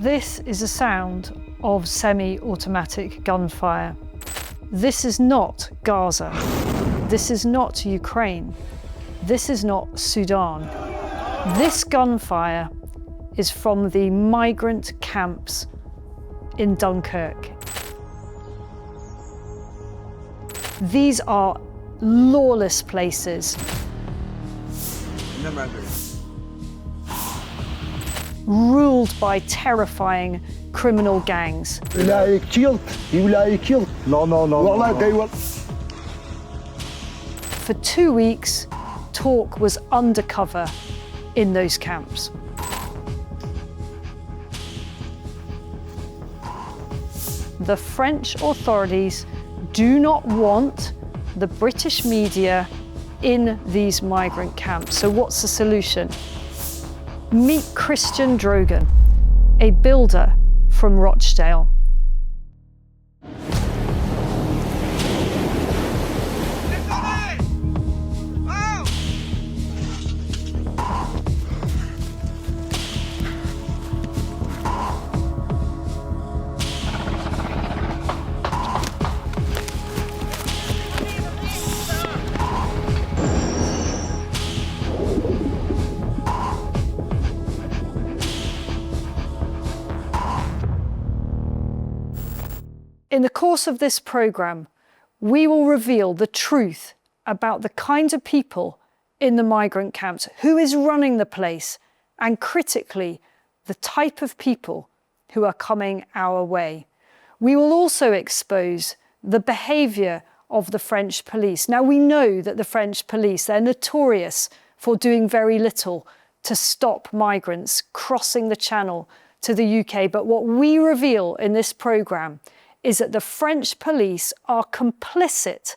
This is a sound of semi-automatic gunfire. This is not Gaza. This is not Ukraine. This is not Sudan. This gunfire is from the migrant camps in Dunkirk. These are lawless places. Ruled by terrifying criminal gangs. You like killed. No. They were. For 2 weeks, Talk was undercover in those camps. The French authorities do not want the British media in these migrant camps. So what's the solution? Meet Christian Drogan, a builder from Rochdale. In the course of this programme, we will reveal the truth about the kinds of people in the migrant camps, who is running the place, and critically, the type of people who are coming our way. We will also expose the behaviour of the French police. Now, we know that the French police, they're notorious for doing very little to stop migrants crossing the Channel to the UK. But what we reveal in this programme is that the French police are complicit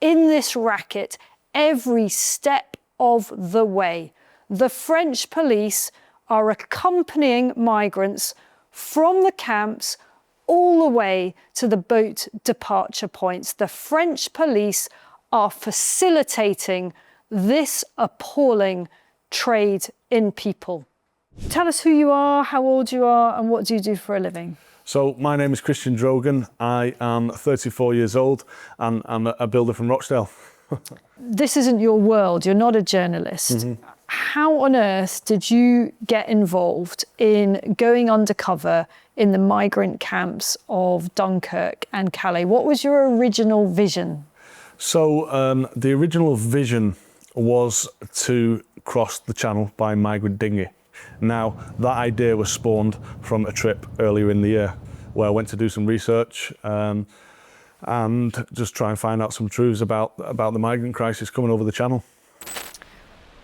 in this racket every step of the way. The French police are accompanying migrants from the camps all the way to the boat departure points. The French police are facilitating this appalling trade in people. Tell us who you are, how old you are, and what do you do for a living? So my name is Christian Drogan. I am 34 years old and I'm a builder from Rochdale. This isn't your world, you're not a journalist. Mm-hmm. How on earth did you get involved in going undercover in the migrant camps of Dunkirk and Calais? What was your original vision? So the original vision was to cross the Channel by migrant dinghy. Now, that idea was spawned from a trip earlier in the year where I went to do some research and just try and find out some truths about the migrant crisis coming over the Channel.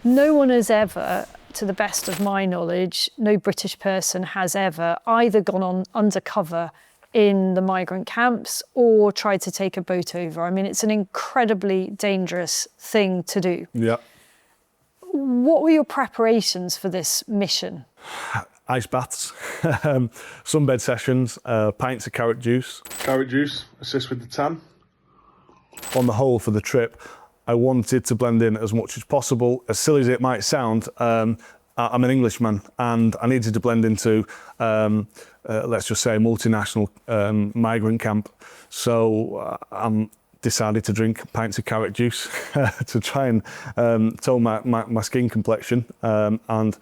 No one has ever, to the best of my knowledge, no British person has ever either gone on undercover in the migrant camps or tried to take a boat over. I mean, it's an incredibly dangerous thing to do. Yeah. What were your preparations for this mission? Ice baths, sunbed sessions, pints of carrot juice. Carrot juice assists with the tan. On the whole, for the trip, I wanted to blend in as much as possible. As silly as it might sound, I'm an Englishman and I needed to blend into, let's just say, a multinational migrant camp. So I'm decided to drink pints of carrot juice to try and tone my skin complexion. And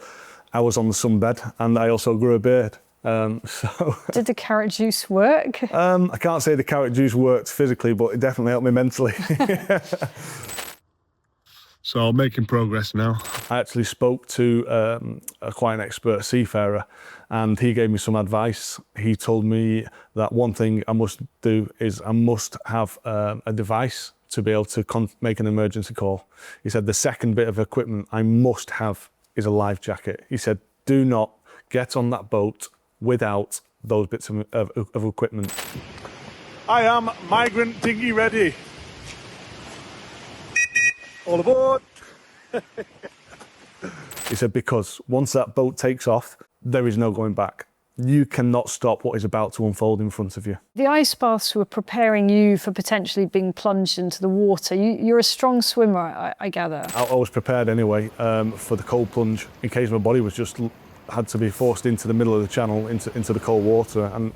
I was on the sunbed and I also grew a beard. Did the carrot juice work? I can't say the carrot juice worked physically, but it definitely helped me mentally. So I'm making progress now. I actually spoke to quite an expert seafarer and he gave me some advice. He told me that one thing I must do is I must have a device to be able to make an emergency call. He said the second bit of equipment I must have is a life jacket. He said, do not get on that boat without those bits of equipment. I am migrant dinghy ready. All aboard. He said, because once that boat takes off, there is no going back. You cannot stop what is about to unfold in front of you. The ice baths were preparing you for potentially being plunged into the water. You're a strong swimmer, I gather. I was prepared anyway for the cold plunge in case my body was just had to be forced into the middle of the channel, into the cold water, and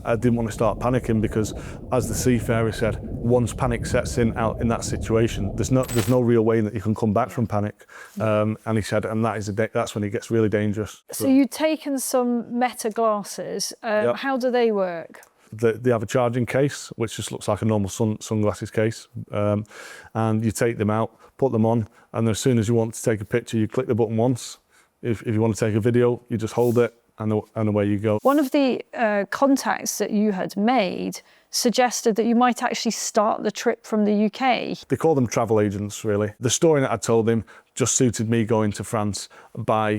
I didn't want to start panicking because, as the seafarer said, once panic sets in out in that situation, there's no real way that you can come back from panic. And he said, and that's when it gets really dangerous. So you've taken some Meta glasses. Yep. How do they work? They have a charging case, which just looks like a normal sunglasses case. And you take them out, put them on, and as soon as you want to take a picture, you click the button once. If you want to take a video, you just hold it, and away you go. One of the contacts that you had made suggested that you might actually start the trip from the UK. They call them travel agents, really. The story that I told him just suited me going to France by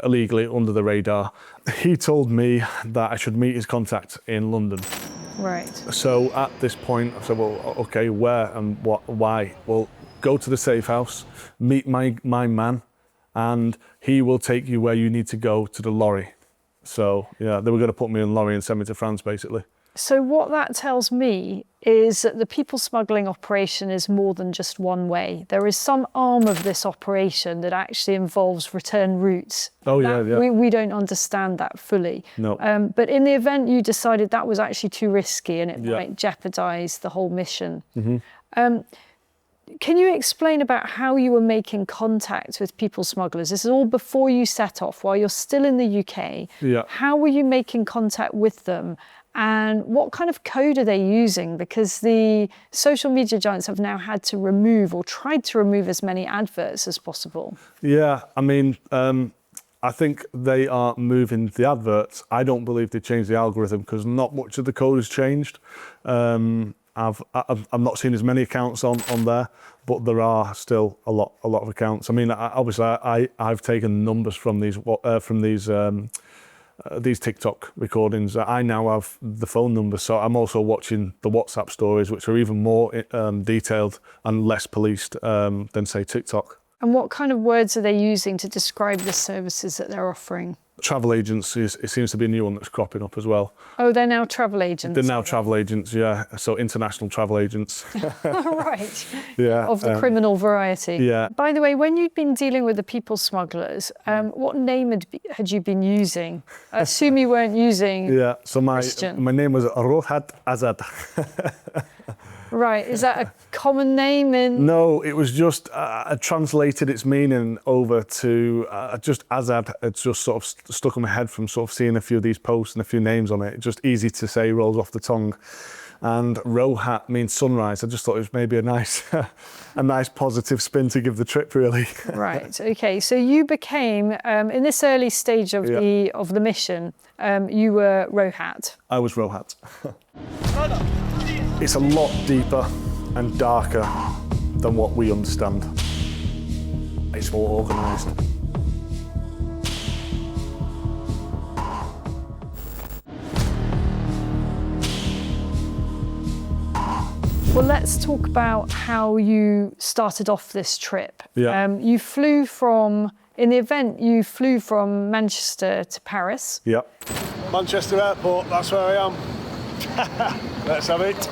illegally under the radar. He told me that I should meet his contact in London. Right. So at this point, I said, well, okay, where and why? Well, go to the safe house, meet my man, and he will take you where you need to go to the lorry. So, yeah, they were going to put me in a lorry and send me to France, basically. So what that tells me is that the people smuggling operation is more than just one way. There is some arm of this operation that actually involves return routes. Oh, yeah. We don't understand that fully. No. But in the event you decided that was actually too risky and it might jeopardise the whole mission. Mm-hmm. Can you explain about how you were making contact with people smugglers? This is all before you set off, while you're still in the UK. Yeah. How were you making contact with them? And what kind of code are they using? Because the social media giants have now had to remove or tried to remove as many adverts as possible. Yeah, I mean, I think they are moving the adverts. I don't believe they changed the algorithm because not much of the code has changed. I've not seen as many accounts on there, but there are still a lot of accounts. I mean, I've taken numbers from these TikTok recordings. I now have the phone numbers, so I'm also watching the WhatsApp stories, which are even more detailed and less policed than, say, TikTok. And what kind of words are they using to describe the services that they're offering? Travel agents, it seems to be a new one that's cropping up as well. Oh, they're now travel agents? They're now travel agents, yeah. So international travel agents. Right. Yeah. Of the criminal variety. Yeah. By the way, when you'd been dealing with the people smugglers, what name had you been using? I assume you weren't using so my name was Rohat Azad. Right, is that a common name in? No, it was just, I translated its meaning over to just Azad. It's just sort of stuck in my head from sort of seeing a few of these posts and a few names on it. Just easy to say, rolls off the tongue. And Rohat means sunrise. I just thought it was maybe a nice positive spin to give the trip, really. Right, okay. So you became, in this early stage of the mission, you were Rohat. I was Rohat. It's a lot deeper and darker than what we understand. It's more organised. Well, let's talk about how you started off this trip. Yeah. You flew from, in the event, you flew from Manchester to Paris. Yeah. Manchester Airport, that's where I am. Let's have it.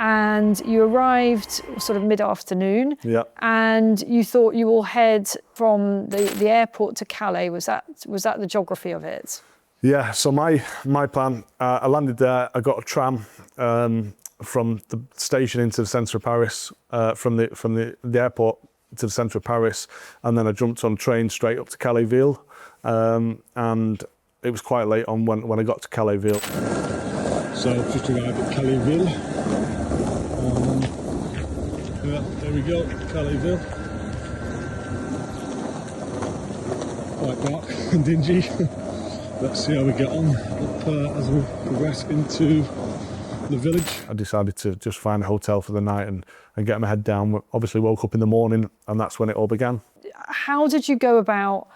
And you arrived sort of mid-afternoon. Yeah. And you thought you will head from the airport to Calais. Was that the geography of it? Yeah, so my plan, I landed there, I got a tram from the station into the centre of Paris, from the airport to the centre of Paris, and then I jumped on a train straight up to Calais-Ville, and it was quite late on when I got to Calais-Ville. So I've just arrived at Calais-Ville. Yeah, there we go, Calais-Ville. Quite dark and dingy. Let's see how we get on up as we progress into the village. I decided to just find a hotel for the night and get my head down. Obviously woke up in the morning and that's when it all began. How did you go about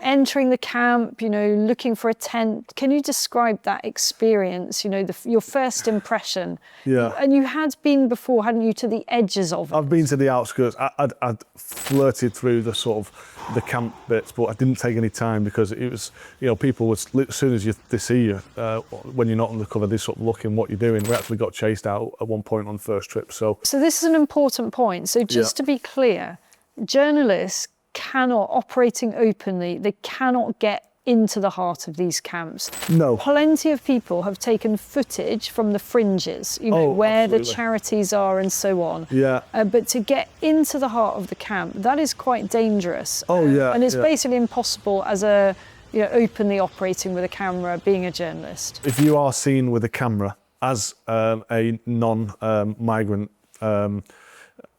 entering the camp, looking for a tent? Can you describe that experience, your first impression? Yeah. And you had been before, hadn't you, to the edges of it? I've been to the outskirts. I'd flirted through the sort of the camp bits, but I didn't take any time because it was, people would, as soon as they see you, when you're not undercover, they sort of look in what you're doing. We actually got chased out at one point on the first trip. So this is an important point. So just to be clear, journalists cannot, operating openly, they cannot get into the heart of these camps. No. Plenty of people have taken footage from the fringes, you know, where absolutely. the charities are and so on. Yeah. But to get into the heart of the camp, that is quite dangerous. Yeah. And it's basically impossible as a, you know, openly operating with a camera, being a journalist. If you are seen with a camera as a non-migrant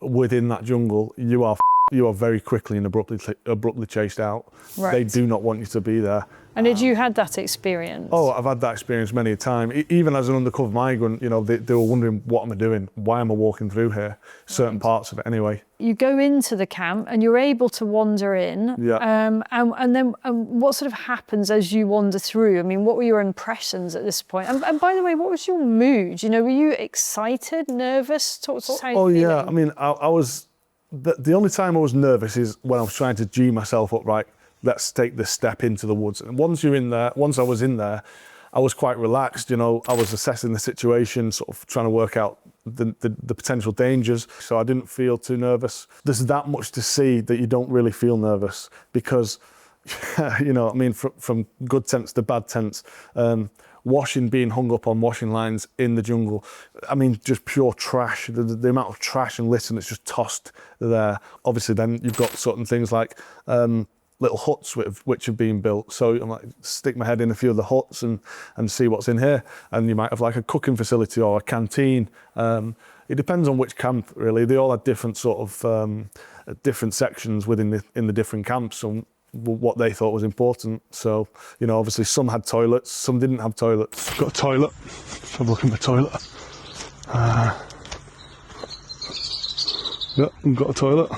within that jungle, you are very quickly and abruptly chased out. Right. They do not want you to be there. And had you had that experience? Oh, I've had that experience many a time. Even as an undercover migrant, you know, they were wondering, what am I doing? Why am I walking through here? Certain parts of it anyway. You go into the camp and you're able to wander in. Yeah. And then what sort of happens as you wander through? I mean, what were your impressions at this point? And by the way, what was your mood? You know, were you excited, nervous? Talk to us how you're yeah. feeling. I mean, I was, the only time I was nervous is when I was trying to G myself up, right, let's take this step into the woods. And once I was in there, I was quite relaxed, you know, I was assessing the situation, sort of trying to work out the potential dangers. So I didn't feel too nervous. There's that much to see that you don't really feel nervous because, you know, I mean, from good tents to bad tents, washing, being hung up on washing lines in the jungle. I mean, just pure trash, the amount of trash and litter that's just tossed there. Obviously then you've got certain things like, little huts which have been built. So I might stick my head in a few of the huts and see what's in here. And you might have like a cooking facility or a canteen. It depends on which camp, really. They all had different sort of, different sections in the different camps and what they thought was important. So, you know, obviously some had toilets, some didn't have toilets. Got a toilet. Let's have a look at my toilet. Yeah, I've got a toilet.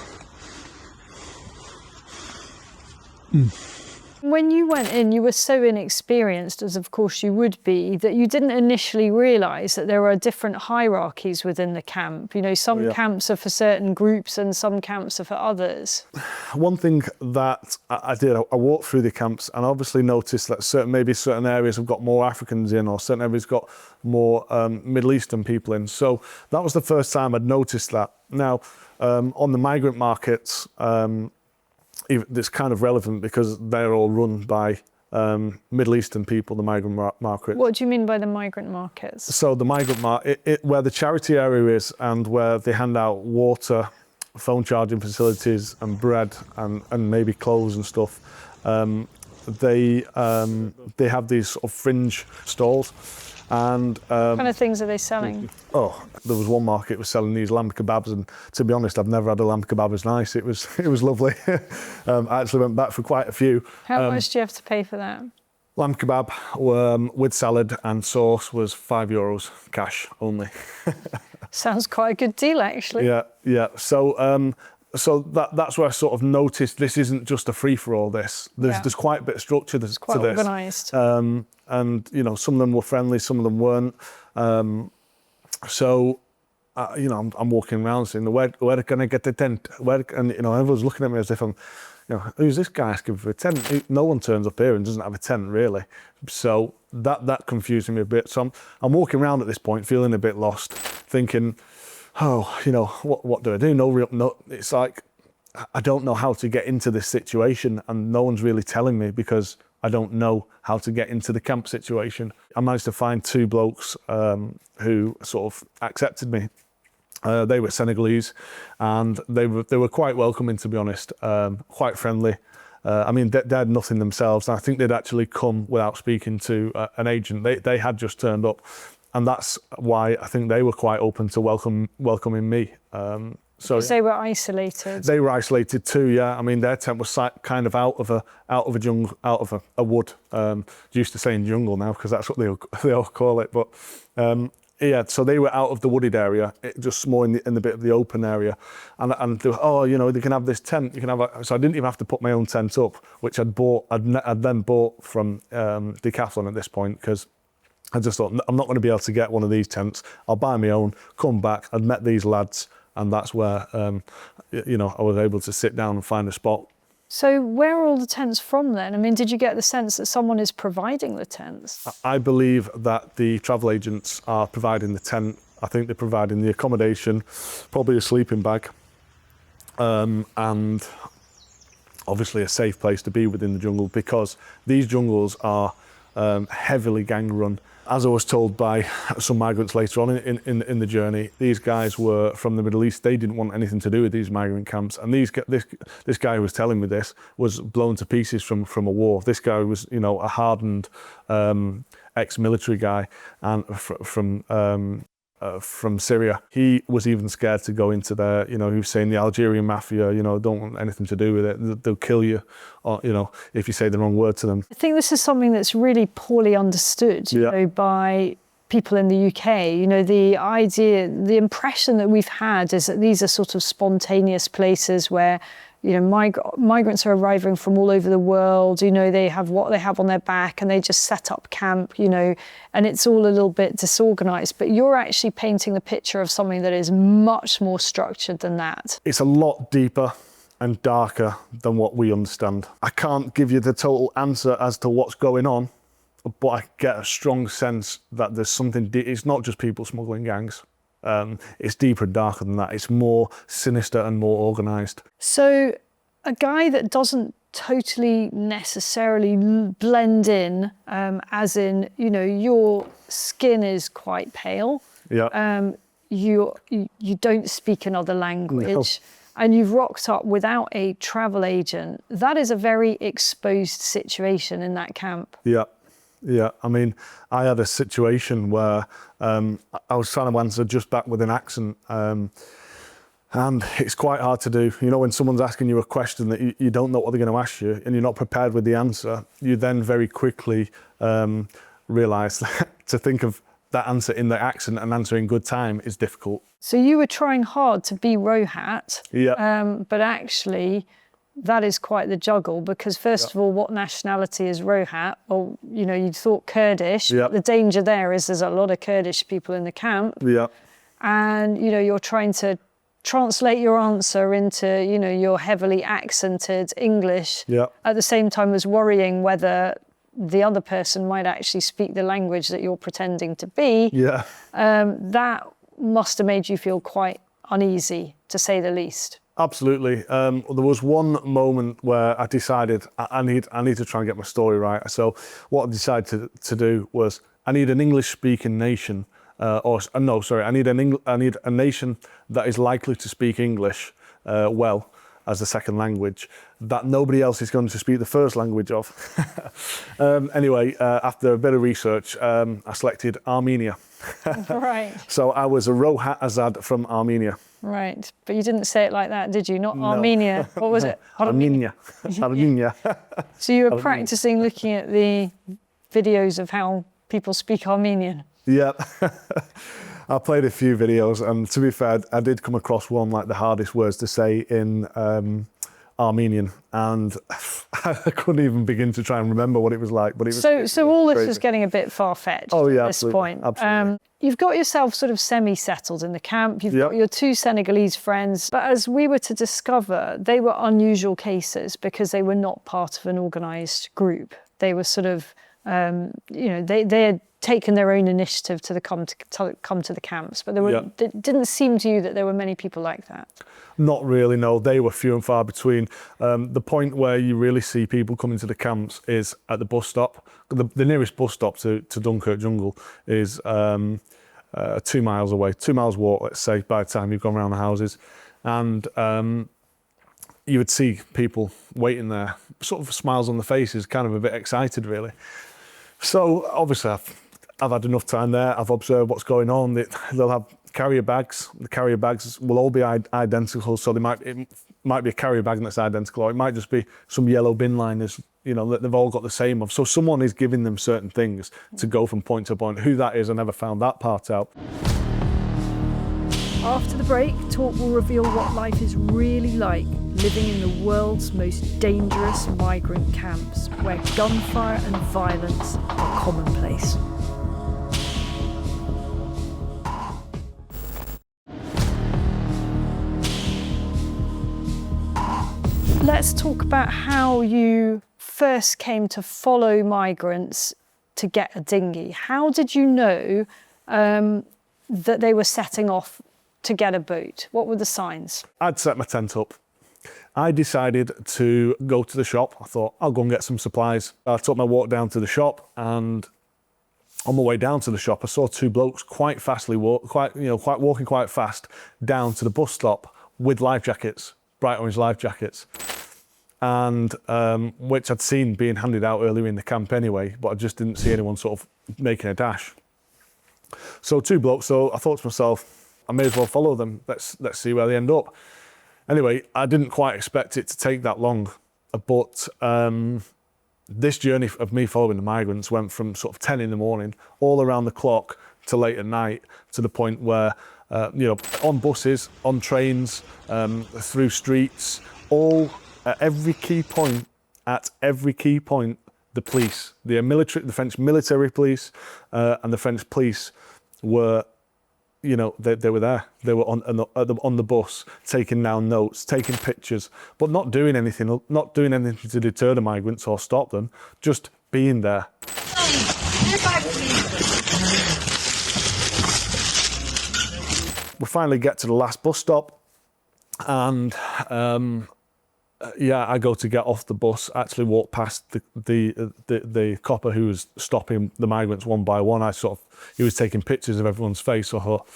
When you went in, you were so inexperienced, as of course you would be, that you didn't initially realise that there are different hierarchies within the camp. You know, some camps are for certain groups and some camps are for others. One thing that I did, I walked through the camps and obviously noticed that maybe certain areas have got more Africans in or certain areas got more Middle Eastern people in. So that was the first time I'd noticed that. Now, on the migrant markets, it's kind of relevant because they're all run by Middle Eastern people, the migrant market. What do you mean by the migrant markets? So the migrant market, where the charity area is and where they hand out water, phone charging facilities and bread and maybe clothes and stuff, they have these sort of fringe stalls. And what kind of things are they selling? Oh, there was one market that was selling these lamb kebabs, and to be honest, I've never had a lamb kebab as nice. It was lovely. I actually went back for quite a few. How much do you have to pay for that? Lamb kebab with salad and sauce was €5 cash only. Sounds quite a good deal, actually. Yeah. So that's where I sort of noticed this isn't just a free-for-all. There's quite a bit of structure to this. It's quite organised. And you know, some of them were friendly, some of them weren't. You know, I'm walking around saying, where can I get the tent? And you know, everyone's looking at me as if I'm, you know, who's this guy asking for a tent? No one turns up here and doesn't have a tent, really. So that confused me a bit. So I'm walking around at this point, feeling a bit lost, thinking, oh, you know, what do I do? No, it's like, I don't know how to get into this situation and no one's really telling me because I don't know how to get into the camp situation. I managed to find two blokes who sort of accepted me. They were Senegalese and they were quite welcoming, to be honest, quite friendly. I mean, they had nothing themselves. And I think they'd actually come without speaking to an agent. They had just turned up. And that's why I think they were quite open to welcoming me. Because they were isolated. They were isolated too, yeah. I mean, their tent was kind of out of a jungle, out of a wood. Used to saying jungle now because that's what they all call it. But yeah, so they were out of the wooded area, just more in the bit of the open area. And they were, oh, you know, they can have this tent. You can have. So I didn't even have to put my own tent up, which I'd then bought from Decathlon at this point because I just thought, I'm not going to be able to get one of these tents. I'll buy my own, come back. I'd met these lads, and that's where, you know, I was able to sit down and find a spot. So where are all the tents from then? I mean, did you get the sense that someone is providing the tents? I believe that the travel agents are providing the tent. I think they're providing the accommodation, probably a sleeping bag, and obviously a safe place to be within the jungle, because these jungles are heavily gang run. As I was told by some migrants later on in the journey, these guys were from the Middle East. They didn't want anything to do with these migrant camps. And this guy who was telling me this was blown to pieces from a war. This guy was, you know, a hardened ex-military guy and from Syria. He was even scared to go into there. You know, he was saying the Algerian mafia, you know, don't want anything to do with it. They'll kill you, or, you know, if you say the wrong word to them. I think this is something that's really poorly understood, you know, by people in the UK. You know, the idea, the impression that we've had is that these are sort of spontaneous places where, you know, migrants are arriving from all over the world. You know, they have what they have on their back and they just set up camp, you know, and it's all a little bit disorganized. But you're actually painting the picture of something that is much more structured than that. It's a lot deeper and darker than what we understand. I can't give you the total answer as to what's going on, but I get a strong sense that there's something, it's not just people smuggling gangs. It's deeper and darker than that. It's more sinister and more organised. So a guy that doesn't totally necessarily blend in, as in, you know, your skin is quite pale. Yeah. You don't speak another language. No. And you've rocked up without a travel agent. That is a very exposed situation in that camp. Yeah. Yeah, I mean, I had a situation where I was trying to answer just back with an accent, and it's quite hard to do. You know, when someone's asking you a question that you don't know what they're going to ask you and you're not prepared with the answer, you then very quickly realise that to think of that answer in the accent and answer in good time is difficult. So you were trying hard to be Rohat, but actually that is quite the juggle, because first of all, what nationality is Rohat? Well, you know, you thought Kurdish. But the danger there is there's a lot of Kurdish people in the camp. Yeah. And, you know, you're trying to translate your answer into, you know, your heavily accented English at the same time as worrying whether the other person might actually speak the language that you're pretending to be. Yeah. That must have made you feel quite uneasy, to say the least. Absolutely. There was one moment where I decided I need to try and get my story right. So what I decided to do was I need an English-speaking nation, I need a nation that is likely to speak English well as a second language, that nobody else is going to speak the first language of. Anyway, after a bit of research, I selected Armenia. Right. So I was a Rohat Azad from Armenia. Right, but you didn't say it like that, did you? Not Armenia. What was it? Armenia. Armenia. So you were practicing looking at the videos of how people speak Armenian? Yeah. I played a few videos, and to be fair, I did come across one, like the hardest words to say in Armenian, and I couldn't even begin to try and remember what it was like. But it was so all this crazy. is getting a bit far-fetched at this point. Absolutely. You've got yourself sort of semi-settled in the camp. You've got your two Senegalese friends, but as we were to discover, they were unusual cases because they were not part of an organised group. They were sort of, you know, they had taken their own initiative to come to the camps, but it didn't seem to you that there were many people like that. Not really, no. They were few and far between. The point where you really see people coming to the camps is at the bus stop. The nearest bus stop to Dunkirk Jungle is 2 miles away, 2 miles walk, let's say, by the time you've gone around the houses. And you would see people waiting there, sort of smiles on the faces, kind of a bit excited, really. So obviously I've had enough time there. I've observed what's going on. They'll have carrier bags. The carrier bags will all be identical. So it might be a carrier bag that's identical, or it might just be some yellow bin liners, you know, that they've all got the same of. So someone is giving them certain things to go from point to point. Who that is, I never found that part out. After the break, Talk will reveal what life is really like living in the world's most dangerous migrant camps, where gunfire and violence are commonplace. Let's talk about how you first came to follow migrants to get a dinghy. How did you know that they were setting off to get a boat? What were the signs? I'd set my tent up. I decided to go to the shop. I thought, I'll go and get some supplies. I took my walk down to the shop, and on my way down to the shop, I saw two blokes walking quite fast down to the bus stop with life jackets, bright orange life jackets, and which I'd seen being handed out earlier in the camp anyway, but I just didn't see anyone sort of making a dash. So two blokes, so I thought to myself, I may as well follow them. Let's see where they end up. Anyway, I didn't quite expect it to take that long, but this journey of me following the migrants went from sort of 10 in the morning, all around the clock, to late at night, to the point where, on buses, on trains, through streets, all at every key point, the police, the French military police and the French police were, they were there. They were on the bus, taking down notes, taking pictures, but not doing anything to deter the migrants or stop them, just being there. We finally get to the last bus stop, and I go to get off the bus, actually walk past the copper who was stopping the migrants one by one. He was taking pictures of everyone's face, so I thought,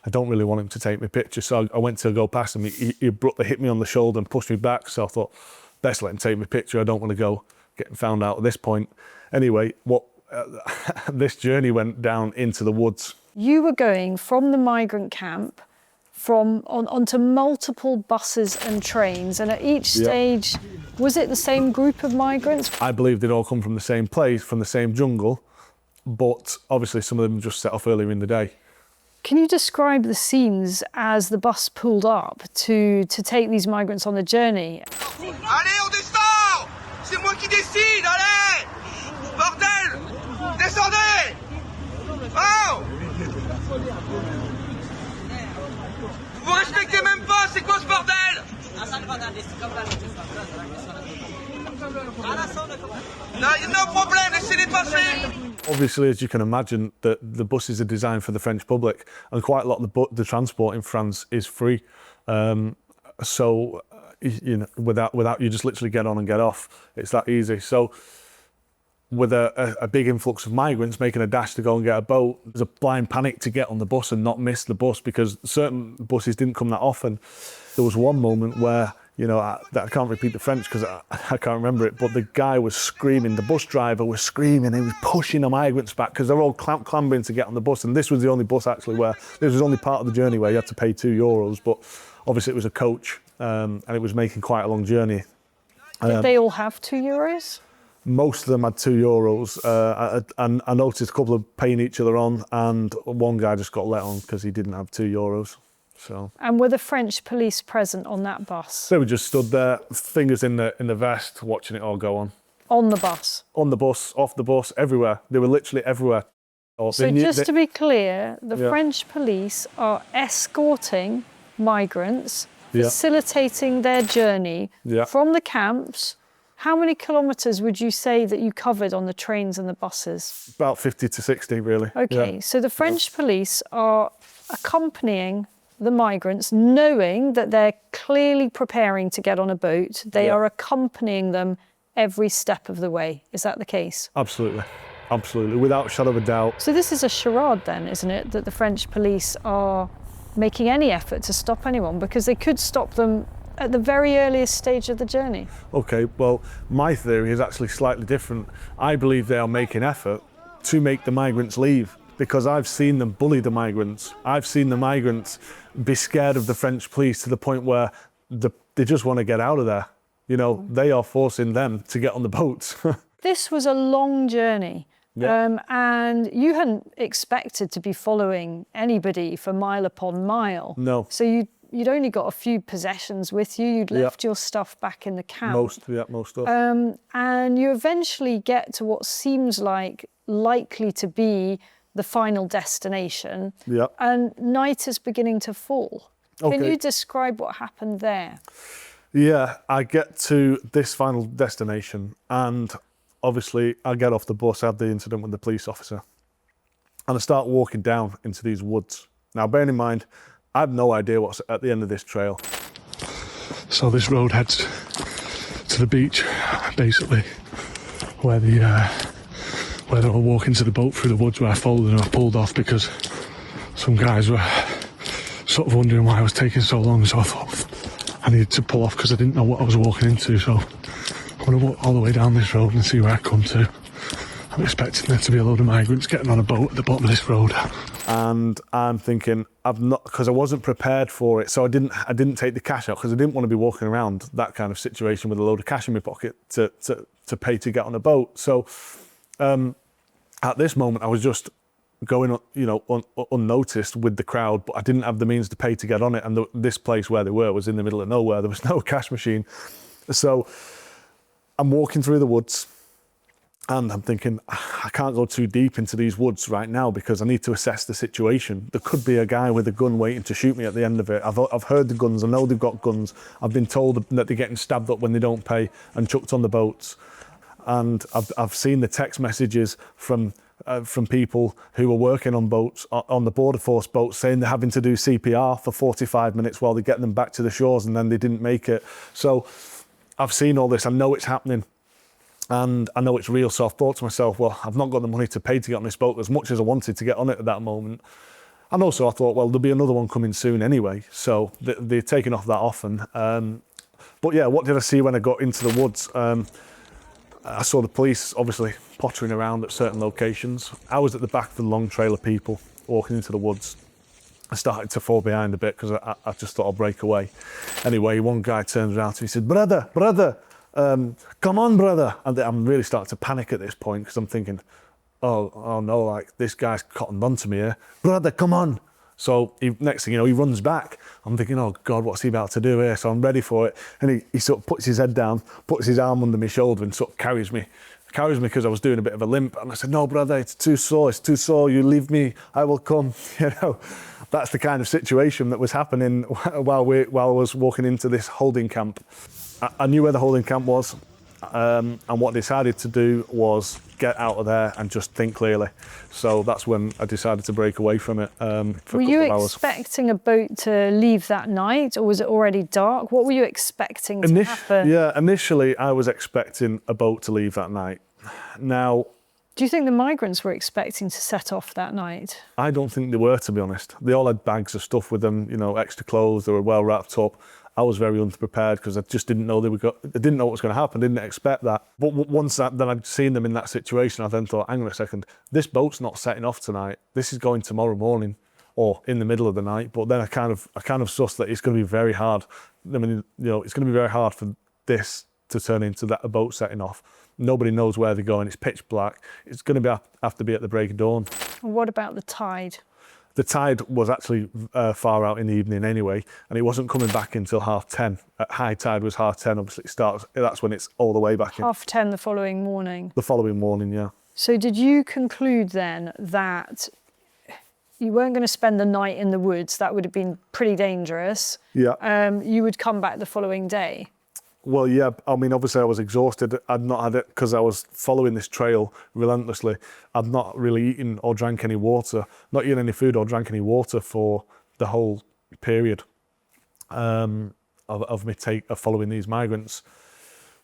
I don't really want him to take me pictures. So I went to go past him. He abruptly hit me on the shoulder and pushed me back. So I thought, best let him take me picture. I don't want to go getting found out at this point. Anyway, this journey went down into the woods. You were going from the migrant camp onto multiple buses and trains, and at each stage, was it the same group of migrants? I believe they'd all come from the same place, from the same jungle, but obviously some of them just set off earlier in the day. Can you describe the scenes as the bus pulled up to take these migrants on the journey? Allez, on descend! C'est moi qui décide, allez! Bordel! Descendez! Oh! Vous respectez même pas, c'est quoi ce bordel? No problem, laissez-les passer! Obviously, as you can imagine, the buses are designed for the French public, and quite a lot of the transport in France is free. So, without you just literally get on and get off. It's that easy. So, with a big influx of migrants making a dash to go and get a boat, there's a blind panic to get on the bus and not miss the bus, because certain buses didn't come that often. There was one moment where, I can't repeat the French because I can't remember it, but the guy was screaming, the bus driver was screaming, he was pushing the migrants back because they're all clambering to get on the bus. And this was the only bus actually this was only part of the journey where you had to pay €2, but obviously it was a coach and it was making quite a long journey. Did they all have €2? Most of them had €2. I noticed a couple of paying each other on, and one guy just got let on because he didn't have €2. So. And were the French police present on that bus? They were just stood there, fingers in the vest, watching it all go on. On the bus? On the bus, off the bus, everywhere. They were literally everywhere. So just to be clear, the French police are escorting migrants, facilitating their journey from the camps. How many kilometres would you say that you covered on the trains and the buses? About 50 to 60, really. Okay, so the French police are accompanying the migrants, knowing that they're clearly preparing to get on a boat. They are accompanying them every step of the way. Is that the case? Absolutely. Absolutely, without a shadow of a doubt. So this is a charade then, isn't it, that the French police are making any effort to stop anyone, because they could stop them at the very earliest stage of the journey? Okay, well, my theory is actually slightly different. I believe they are making effort to make the migrants leave, because I've seen them bully the migrants. I've seen the migrants be scared of the French police to the point where they just want to get out of there. They are forcing them to get on the boats. This was a long journey. And you hadn't expected to be following anybody for mile upon mile. No. So you'd only got a few possessions with you. You'd left your stuff back in the camp. Most stuff. And you eventually get to what seems likely to be the final destination. Yeah. And night is beginning to fall. Okay. Can you describe what happened there? Yeah, I get to this final destination, and obviously I get off the bus, I have the incident with the police officer, and I start walking down into these woods. Now, bearing in mind, I have no idea what's at the end of this trail. So this road heads to the beach, basically, where they were walking to the boat through the woods, where I followed and I pulled off because some guys were sort of wondering why I was taking so long. So I thought I needed to pull off because I didn't know what I was walking into. So I'm going to walk all the way down this road and see where I come to. I'm expecting there to be a load of migrants getting on a boat at the bottom of this road. And I'm thinking, I've not, because I wasn't prepared for it, so I didn't take the cash out because I didn't want to be walking around that kind of situation with a load of cash in my pocket to pay to get on a boat. So at this moment, I was just going, unnoticed with the crowd, but I didn't have the means to pay to get on it. And this place where they were was in the middle of nowhere. There was no cash machine. So I'm walking through the woods. And I'm thinking, I can't go too deep into these woods right now because I need to assess the situation. There could be a guy with a gun waiting to shoot me at the end of it. I've heard the guns, I know they've got guns. I've been told that they're getting stabbed up when they don't pay and chucked on the boats. And I've seen the text messages from people who are working on boats, on the Border Force boats, saying they're having to do CPR for 45 minutes while they get them back to the shores and then they didn't make it. So I've seen all this, I know it's happening. And I know it's real, so I thought to myself, well, I've not got the money to pay to get on this boat as much as I wanted to get on it at that moment. And also I thought, well, there'll be another one coming soon anyway, so they're taking off that often. But yeah, what did I see when I got into the woods? I saw the police obviously pottering around at certain locations. I was at the back of the long trail of people walking into the woods. I started to fall behind a bit because I just thought I'd break away. Anyway, one guy turns around to me and said, brother, come on, brother. And I'm really starting to panic at this point because I'm thinking, oh no, like this guy's cottoned on to me here. Brother, come on. So next thing you know, he runs back. I'm thinking, oh God, what's he about to do here? So I'm ready for it. And he sort of puts his head down, puts his arm under my shoulder and sort of carries me because I was doing a bit of a limp. And I said, no, brother, it's too sore. You leave me, I will come. That's the kind of situation that was happening while I was walking into this holding camp. I knew where the holding camp was, and what I decided to do was get out of there and just think clearly. So that's when I decided to break away from it for a couple of hours. Were you expecting a boat to leave that night, or was it already dark? What were you expecting to happen? Yeah, initially I was expecting a boat to leave that night. Now, do you think the migrants were expecting to set off that night? I don't think they were, to be honest. They all had bags of stuff with them, extra clothes. They were well wrapped up. I was very unprepared because I just didn't know I didn't know what was going to happen. Didn't expect that. But once then I'd seen them in that situation, I then thought, hang on a second, this boat's not setting off tonight. This is going tomorrow morning or in the middle of the night. But then I kind of sussed that it's going to be very hard. I mean, it's going to be very hard for this to turn into a boat setting off. Nobody knows where they're going. It's pitch black. It's going to have to be at the break of dawn. What about the tide? The tide was actually far out in the evening anyway, and it wasn't coming back until 10:30. High tide was 10:30. Obviously, it starts. That's when it's all the way back in. 10:30 the following morning. The following morning, yeah. So did you conclude then that you weren't going to spend the night in the woods? That would have been pretty dangerous. Yeah. You would come back the following day. Well, yeah, I mean, obviously I was exhausted. I'd not had it because I was following this trail relentlessly. I'd not really eaten or drank any water, not eaten any food or drank any water for the whole period of me following these migrants.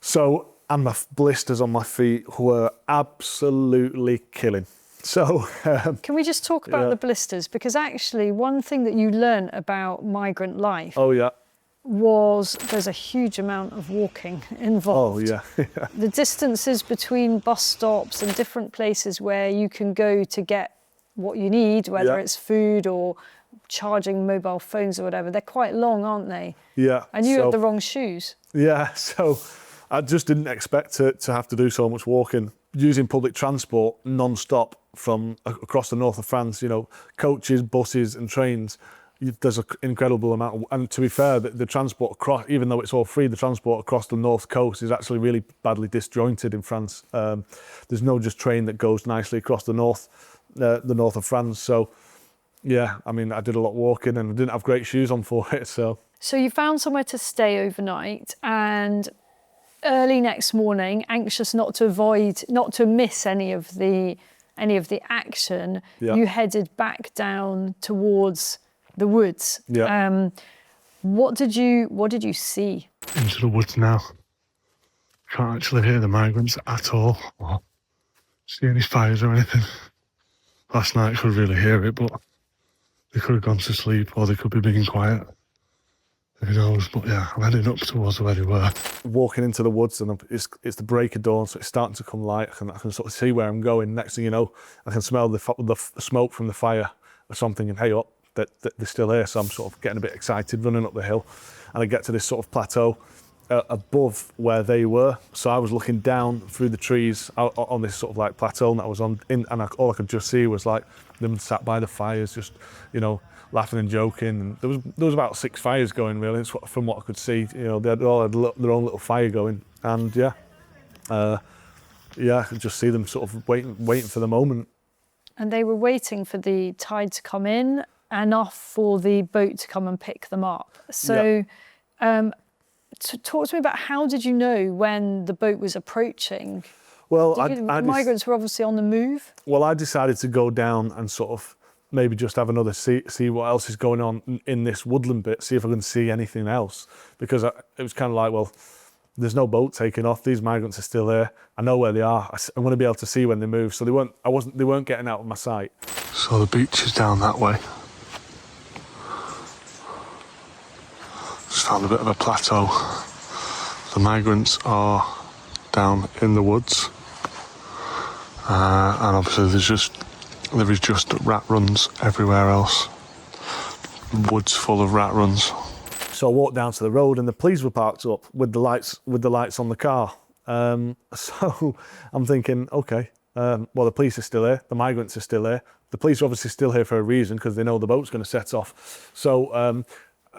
So, and my blisters on my feet were absolutely killing. So, can we just talk about the blisters? Because actually one thing that you learn about migrant life was there's a huge amount of walking involved. Oh, yeah. The distances between bus stops and different places where you can go to get what you need, whether it's food or charging mobile phones or whatever, they're quite long, aren't they? Yeah. And you had the wrong shoes. Yeah, so I just didn't expect to have to do so much walking. Using public transport non-stop from across the north of France, coaches, buses and trains, there's an incredible amount. And to be fair, the transport across, even though it's all free, the transport across the north coast is actually really badly disjointed in France. There's no just train that goes nicely across the north of France. So, yeah, I mean, I did a lot of walking and I didn't have great shoes on for it. So you found somewhere to stay overnight, and early next morning, anxious not to miss any of the action, you headed back down towards the woods. Yeah. What did you see? Into the woods now. Can't actually hear the migrants at all, or see any fires or anything. Last night I could really hear it, but they could have gone to sleep or they could be being quiet. Who knows? But yeah, I'm heading up towards where they were. Walking into the woods, and it's the break of dawn, so it's starting to come light. I can sort of see where I'm going. Next thing you know, I can smell the smoke from the fire or something, and hey up, that they're still here. So I'm sort of getting a bit excited, running up the hill, and I get to this sort of plateau above where they were. So I was looking down through the trees on this sort of like plateau that I was on, and all I could just see was like them sat by the fires, just laughing and joking. And there was about 6 fires going, really, from what I could see. They all had their own little fire going, and I could just see them sort of waiting for the moment. And they were waiting for the tide to come in and off for the boat to come and pick them up. So, talk to me about, how did you know when the boat was approaching? Well, migrants were obviously on the move. Well, I decided to go down and sort of maybe just have another see what else is going on in this woodland bit, see if I can see anything else. Because it was kind of like, well, there's no boat taking off. These migrants are still here. I know where they are. I'm going to be able to see when they move. So they weren't getting out of my sight. So the beach is down that way. Just found a bit of a plateau. The migrants are down in the woods. And obviously there is just rat runs everywhere else. Woods full of rat runs. So I walked down to the road, and the police were parked up with the lights on the car. So I'm thinking, okay, well, the police are still here, the migrants are still here. The police are obviously still here for a reason, because they know the boat's going to set off. So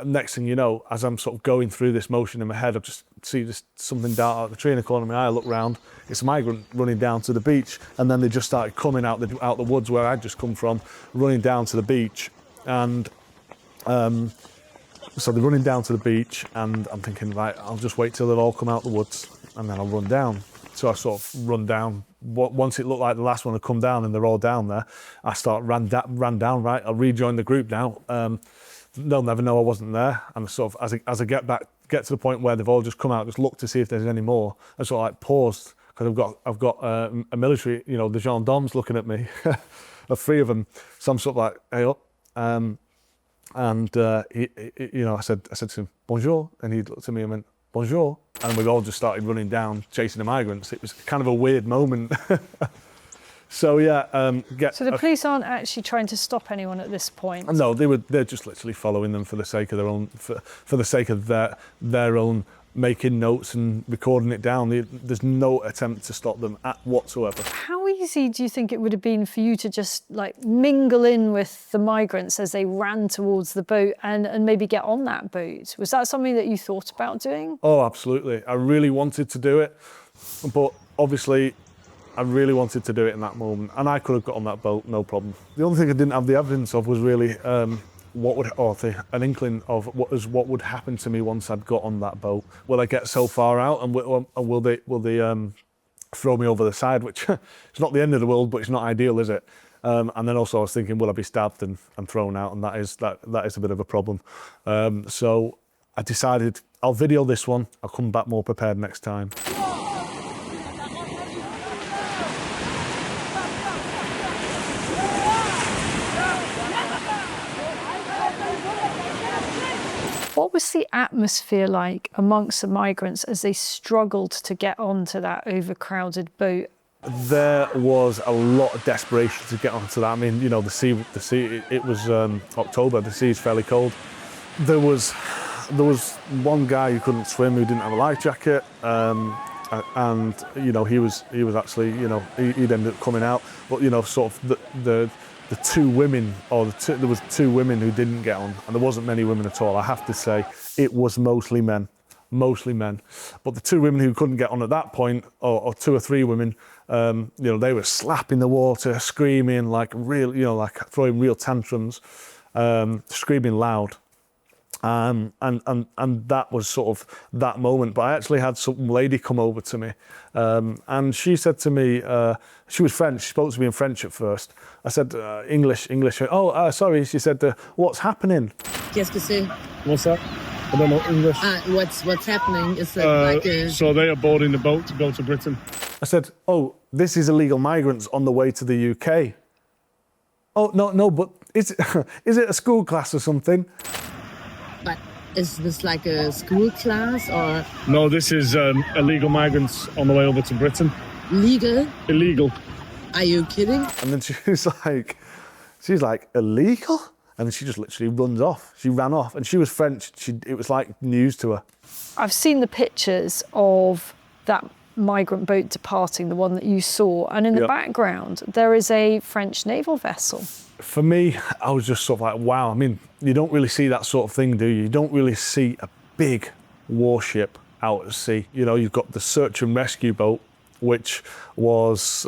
next thing you know, as I'm sort of going through this motion in my head, I just see something dart out of the tree in the corner of my eye. I look round, it's a migrant running down to the beach, and then they just started coming out the woods where I'd just come from, running down to the beach. And so they're running down to the beach, and I'm thinking, right, I'll just wait till they've all come out the woods, and then I'll run down. So I sort of run down. Once it looked like the last one had come down and they're all down there, I ran down, right, I'll rejoin the group now. They'll never know I wasn't there. And sort of as I get to the point where they've all just come out, just look to see if there's any more, I sort of like paused, because I've got a military, the gendarmes looking at me, 3 of them. So I'm sort of like, hey up. I said to him, bonjour, and he looked at me and went, bonjour, and we all just started running down, chasing the migrants. It was kind of a weird moment. So so the police aren't actually trying to stop anyone at this point? No, they're just literally following them for the sake of their own, for the sake of their own, making notes and recording it down. There's no attempt to stop them whatsoever. How easy do you think it would have been for you to just like mingle in with the migrants as they ran towards the boat and maybe get on that boat? Was that something that you thought about doing? Oh, absolutely. I really wanted to do it, but obviously I really wanted to do it in that moment, and I could have got on that boat, no problem. The only thing I didn't have the evidence of was really an inkling of what would happen to me once I'd got on that boat. Will I get so far out, and will they throw me over the side? Which it's not the end of the world, but it's not ideal, is it? And then also I was thinking, will I be stabbed and thrown out? And that is a bit of a problem. So I decided I'll video this one. I'll come back more prepared next time. What was the atmosphere like amongst the migrants as they struggled to get onto that overcrowded boat? There was a lot of desperation to get onto that. I mean, the sea. It was October. The sea's fairly cold. There was one guy who couldn't swim, who didn't have a life jacket, and he was actually he'd ended up coming out. But sort of the 2 women, there was 2 women who didn't get on, and there wasn't many women at all. I have to say, it was mostly men. But the 2 women who couldn't get on at that point, or 2 or 3 women, they were slapping the water, screaming like like throwing real tantrums, screaming loud. And that was sort of that moment. But I actually had some lady come over to me, and she said to me, she was French, she spoke to me in French at first. I said, English. Oh, sorry, she said, what's happening? Qu'est-ce que c'est? What's that? I don't know English. What's happening? Is it like a... So they are boarding the boat to go to Britain. I said, oh, this is illegal migrants on the way to the UK. Oh, no, but is it a school class or something? But is this like a school class or... No, this is illegal migrants on the way over to Britain. Legal? Illegal. Are you kidding? And then she's like, illegal? And then she just literally runs off. She ran off, and she was French. It was like news to her. I've seen the pictures of that migrant boat departing, the one that you saw, and in the background there is a French naval vessel. For me, I was just sort of like, wow. I mean, you don't really see that sort of thing, do you? You don't really see a big warship out at sea. You know, you've got the search and rescue boat, which was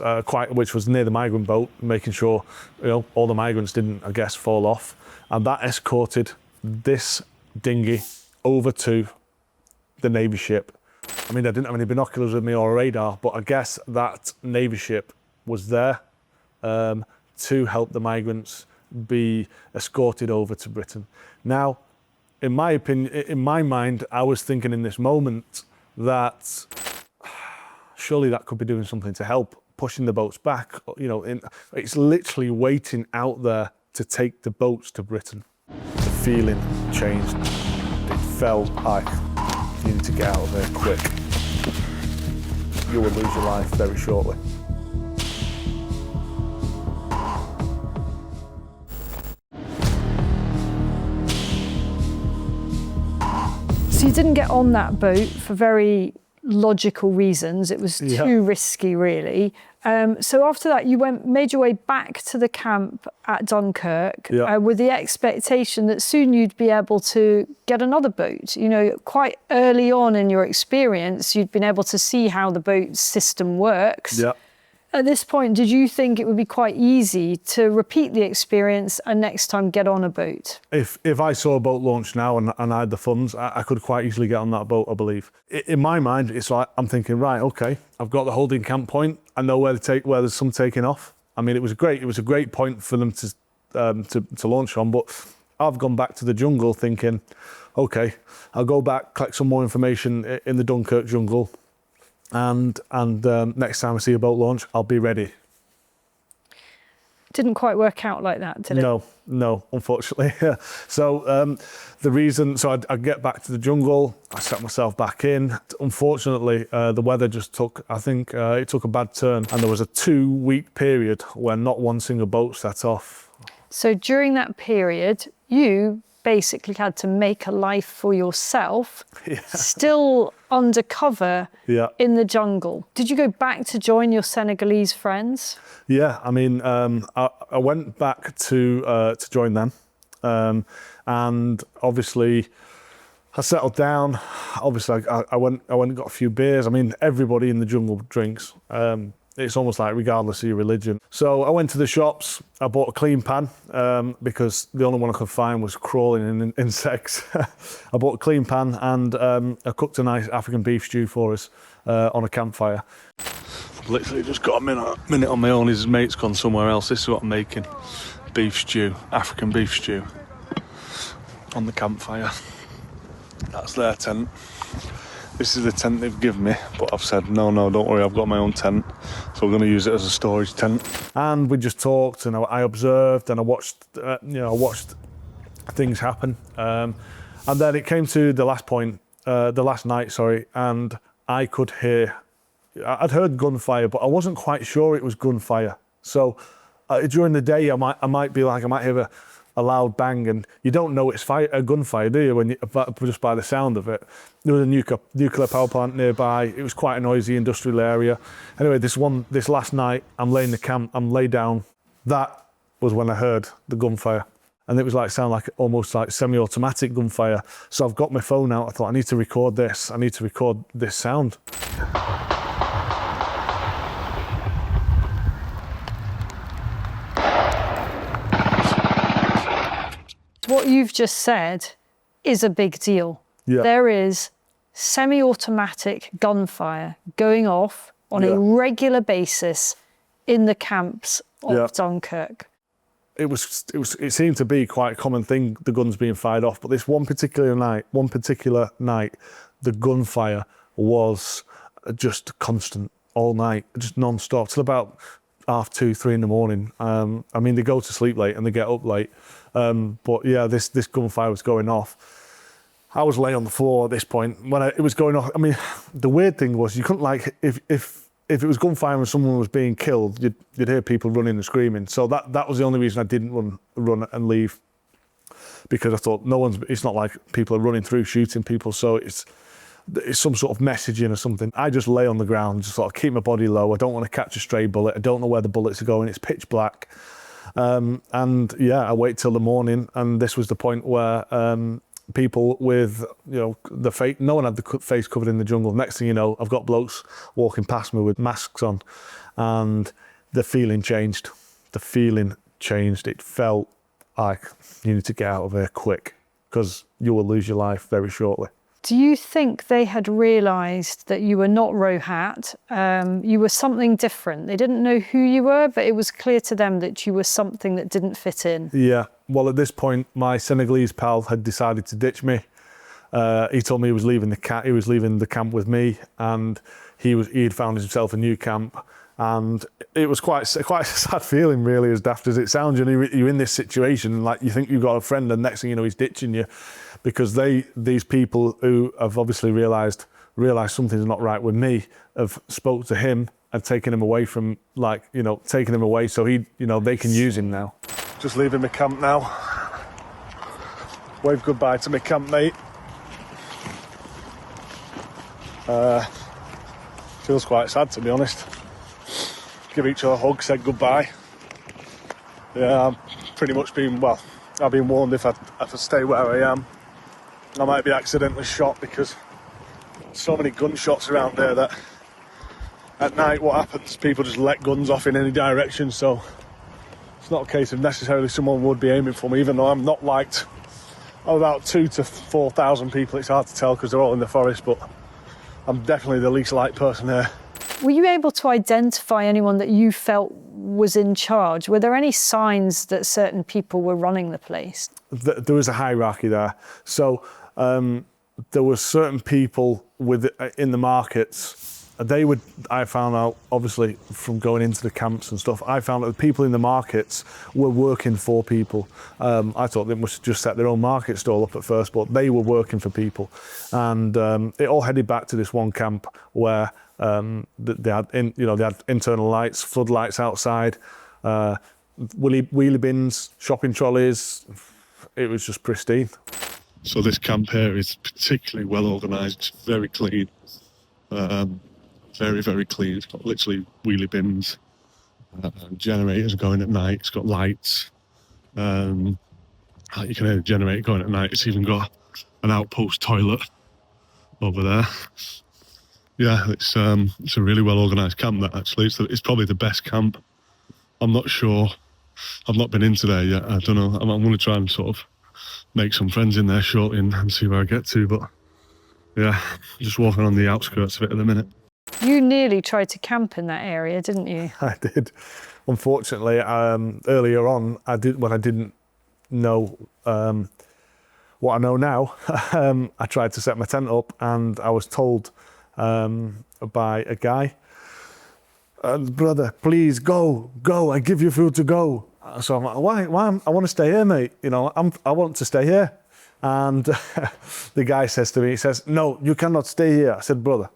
near the migrant boat, making sure, you know, all the migrants didn't, I guess, fall off, and that escorted this dinghy over to the Navy ship. I mean, I didn't have any binoculars with me or a radar, but I guess that Navy ship was there to help the migrants be escorted over to Britain. Now, in my opinion, in my mind, I was thinking in this moment that surely that could be doing something to help, pushing the boats back. You know, it's literally waiting out there to take the boats to Britain. The feeling changed. It felt like you need to get out of there quick. You will lose your life very shortly. So you didn't get on that boat for very logical reasons. It was too risky, really. So after that, you made your way back to the camp at Dunkirk with the expectation that soon you'd be able to get another boat. You know, quite early on in your experience, you'd been able to see how the boat system works. Yeah. At this point, did you think it would be quite easy to repeat the experience and next time get on a boat? If I saw a boat launch now and I had the funds, I could quite easily get on that boat, I believe. In my mind, it's like, I'm thinking, right, okay, I've got the holding camp point. I know where there's some taking off. I mean, it was a great point for them to launch on, but I've gone back to the jungle thinking, okay, I'll go back, collect some more information in the Dunkirk jungle, and next time I see a boat launch, I'll be ready. Didn't quite work out like that, did it? No, unfortunately. So I get back to the jungle, I set myself back in. Unfortunately, the weather just took a bad turn, and there was a 2-week period where not one single boat set off. So during that period, you basically had to make a life for yourself, still undercover in the jungle. Did you go back to join your Senegalese friends? Yeah, I mean, I went back to join them, and obviously I settled down. Obviously, I went and got a few beers. I mean, everybody in the jungle drinks. It's almost like regardless of your religion. So I went to the shops, I bought a clean pan because the only one I could find was crawling in insects. I bought a clean pan and I cooked a nice African beef stew for us on a campfire. I've literally just got a minute on my own. His mate's gone somewhere else. This is what I'm making. Beef stew, African beef stew on the campfire. That's their tent. This is the tent they've given me, but I've said, no, don't worry, I've got my own tent. So we're going to use it as a storage tent. And we just talked, and I observed, and I watched things happen. And then it came to the last night, and I could hear, I'd heard gunfire, but I wasn't quite sure it was gunfire. So during the day, I might hear a loud bang, and you don't know it's a gunfire, do you? Just by the sound of it. There was a nuclear power plant nearby. It was quite a noisy industrial area. Anyway, this last night, I'm laying the camp, I'm laid down. That was when I heard the gunfire, and it was almost like semi-automatic gunfire. So I've got my phone out. I thought, I need to record this. I need to record this sound. What you've just said is a big deal. Yeah. There is semi-automatic gunfire going off on a regular basis in the camps of Dunkirk. it seemed to be quite a common thing, the guns being fired off. But this one particular night, the gunfire was just constant all night, just non-stop till about 2:30, 3 in the morning. I mean, they go to sleep late and they get up late. But yeah, this gunfire was going off. I was laying on the floor at this point when it was going off. I mean, the weird thing was you couldn't, like, if it was gunfire and someone was being killed, you'd hear people running and screaming. So that was the only reason I didn't run and leave, because I thought it's not like people are running through shooting people, so it's some sort of messaging or something. I just lay on the ground, just sort of keep my body low. I don't want to catch a stray bullet. I don't know where the bullets are going. It's pitch black. And yeah, I wait till the morning, and this was the point where people with, the face, no one had the face covered in the jungle. Next thing you know, I've got blokes walking past me with masks on, and the feeling changed. It felt like you need to get out of here quick, because you will lose your life very shortly. Do you think they had realised that you were not Rohat, you were something different? They didn't know who you were, but it was clear to them that you were something that didn't fit in. Yeah, well, at this point, my Senegalese pal had decided to ditch me. He told me he was leaving the camp with me, and he'd found himself a new camp. And it was quite a sad feeling, really, as daft as it sounds. You're in this situation, and like you think you've got a friend, and next thing you know, he's ditching you, because these people who have obviously realised something's not right with me have spoke to him and taken him away from, taking him away so they can use him now. Just leaving my camp now. Wave goodbye to my camp mate. Feels quite sad, to be honest. Give each other a hug, said goodbye. Yeah, I've been warned if I stay where I am, I might be accidentally shot, because so many gunshots around there that at night what happens, people just let guns off in any direction, so it's not a case of necessarily someone would be aiming for me, even though I'm not liked. I'm about 2,000 to 4,000 people, it's hard to tell because they're all in the forest, but I'm definitely the least liked person here. Were you able to identify anyone that you felt was in charge? Were there any signs that certain people were running the place? There was a hierarchy there. So there were certain people in the markets. I found out, obviously, from going into the camps and stuff, I found that the people in the markets were working for people. I thought they must just set their own market stall up at first, but they were working for people. And it all headed back to this one camp where they had internal lights, floodlights outside, wheelie bins, shopping trolleys. It was just pristine. So this camp here is particularly well organised, very clean. Very, very clean. It's got literally wheelie bins, generators going at night. It's got lights. You can hear a generator going at night. It's even got an outpost toilet over there. Yeah, it's a really well organised camp, that, actually. It's probably the best camp. I'm not sure. I've not been into there yet. I don't know. I'm going to try and sort of make some friends in there shortly and see where I get to. But yeah, just walking on the outskirts of it at the minute. You nearly tried to camp in that area, didn't you? I did. Unfortunately, earlier on, when I didn't know what I know now, I tried to set my tent up, and I was told by a guy, brother, please go, I give you food to go. So I'm like, why? I want to stay here, mate. I want to stay here. And the guy says to me, he says, no, you cannot stay here. I said, brother,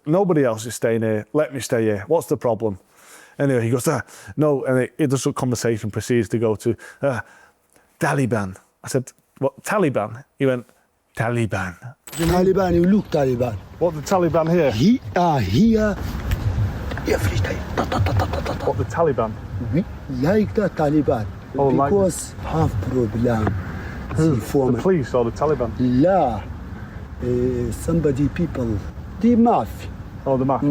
nobody else is staying here. Let me stay here. What's the problem? Anyway, he goes, no. And the conversation proceeds to go to Taliban. I said, what, Taliban? He went, Taliban. Taliban, you look Taliban. What, the Taliban here? Here. Every time. What, the Taliban? We like the Taliban. Oh, because have problem. Who? The police or the Taliban? La. Somebody people. The mafia. Oh, the mafia.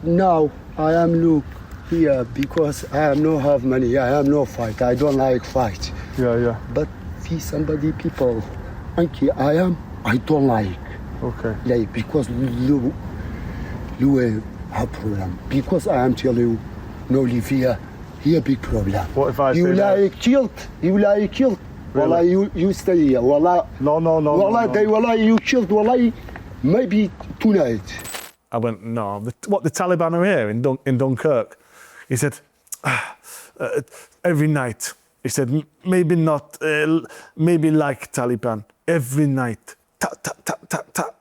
Now I am look here because I am no have money. I am no fight. I don't like fight. Yeah. But see somebody people, I don't like. Okay. Like because you have problem. Because I am tell you, no live here, Here big problem. What if I you say that? like killed? You like killed? Really? Wallah, you stay here. Wallah. No. Wallah, wallah, you killed. Wallah, maybe tonight. I went, no. What, the Taliban are here in Dunkirk? He said, every night. He said, maybe not, maybe like Taliban. Every night. Ta, ta, ta, ta, ta.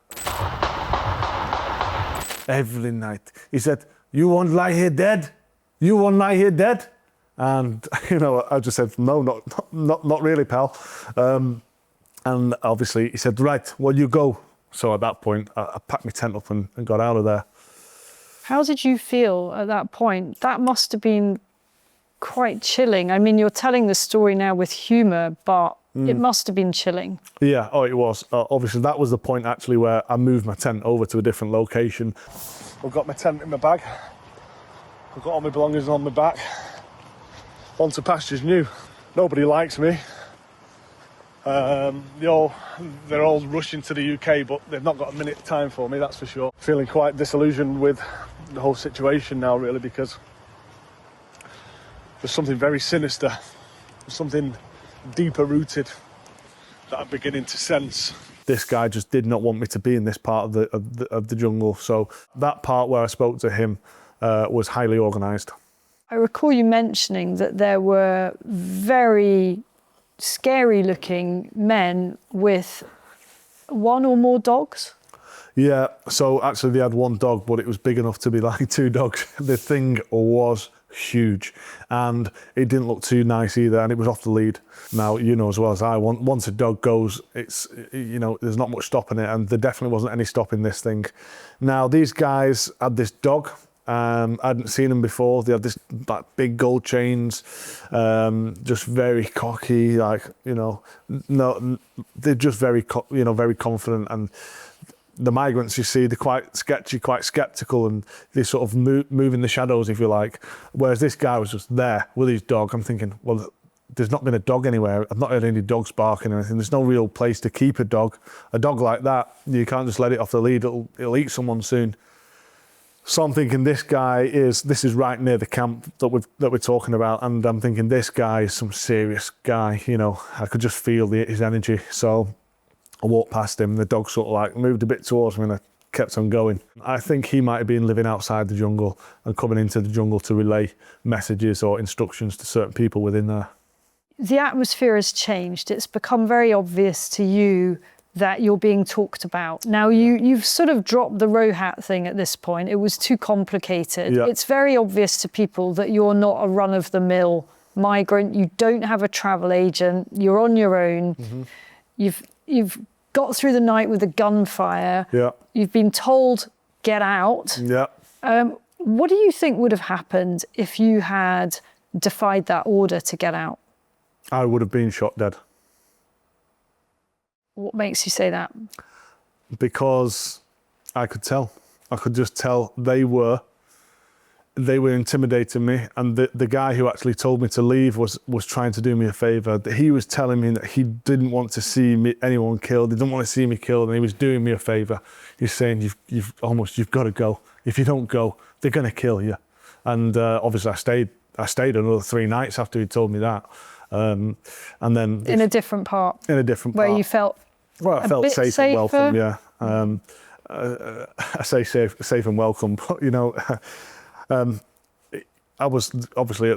Every night. He said, you won't lie here dead? You won't lie here dead? And, you know, I just said, no, not really, pal. And obviously he said, right, well, you go. So at that point, I packed my tent up and got out of there. How did you feel at that point? That must have been quite chilling. I mean, you're telling the story now with humour, but it must have been chilling. Yeah, oh, it was. Obviously, that was the point actually where I moved my tent over to a different location. I've got my tent in my bag. I've got all my belongings on my back. On to pastures new. Nobody likes me. They're all rushing to the UK, but they've not got a minute of time for me, that's for sure. Feeling quite disillusioned with the whole situation now, really, because there's something very sinister, something deeper rooted that I'm beginning to sense. This guy just did not want me to be in this part of the jungle, so that part where I spoke to him was highly organised. I recall you mentioning that there were very scary looking men with one or more dogs. Yeah, so actually they had one dog, but it was big enough to be like two dogs. The thing was huge and it didn't look too nice either, and it was off the lead. Now, you know as well as I, once a dog goes, it's, you know, there's not much stopping it, and there definitely wasn't any stopping this thing. Now, these guys had this dog. I hadn't seen them before. They had this like big gold chains, just very cocky, like, you know, no, they're just very, very confident. And the migrants, you see, they're quite sketchy, quite sceptical, and they sort of move in the shadows, if you like. Whereas this guy was just there with his dog. I'm thinking, well, there's not been a dog anywhere. I've not heard any dogs barking or anything. There's no real place to keep a dog. A dog like that, you can't just let it off the lead. It'll eat someone soon. So I'm thinking this is right near the camp that we're talking about, and I'm thinking this guy is some serious guy, you know. I could just feel his energy. So I walked past him, the dog sort of like moved a bit towards me and I kept on going. I think he might have been living outside the jungle and coming into the jungle to relay messages or instructions to certain people within there. The atmosphere has changed. It's become very obvious to you that you're being talked about. Now, you've sort of dropped the row hat thing at this point. It was too complicated. Yeah. It's very obvious to people that you're not a run-of-the-mill migrant. You don't have a travel agent. You're on your own. Mm-hmm. You've got through the night with a gunfire. Yeah. You've been told, get out. Yeah. What do you think would have happened if you had defied that order to get out? I would have been shot dead. What makes you say that? Because I could tell. I could just tell they were intimidating me, and the guy who actually told me to leave was trying to do me a favour. He was telling me that he didn't want to see anyone killed. He didn't want to see me killed, and he was doing me a favour. He's saying you've got to go. If you don't go, they're going to kill you. And obviously I stayed another 3 nights after he told me that. And then in a different part. In a different part. Where you felt. Well, I felt safe safer. and welcome. Yeah. I say safe and welcome, but you know, I was obviously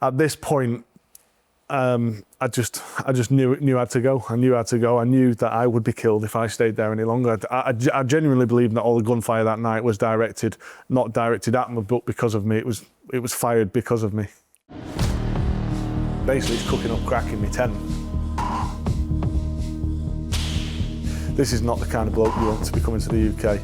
at this point. I just knew I had to go. I knew I had to go. I knew that I would be killed if I stayed there any longer. I genuinely believe that all the gunfire that night was not directed at me, but because of me. It was fired because of me. Basically, it's cooking up crack in my tent. This is not the kind of bloke you want to be coming to the UK.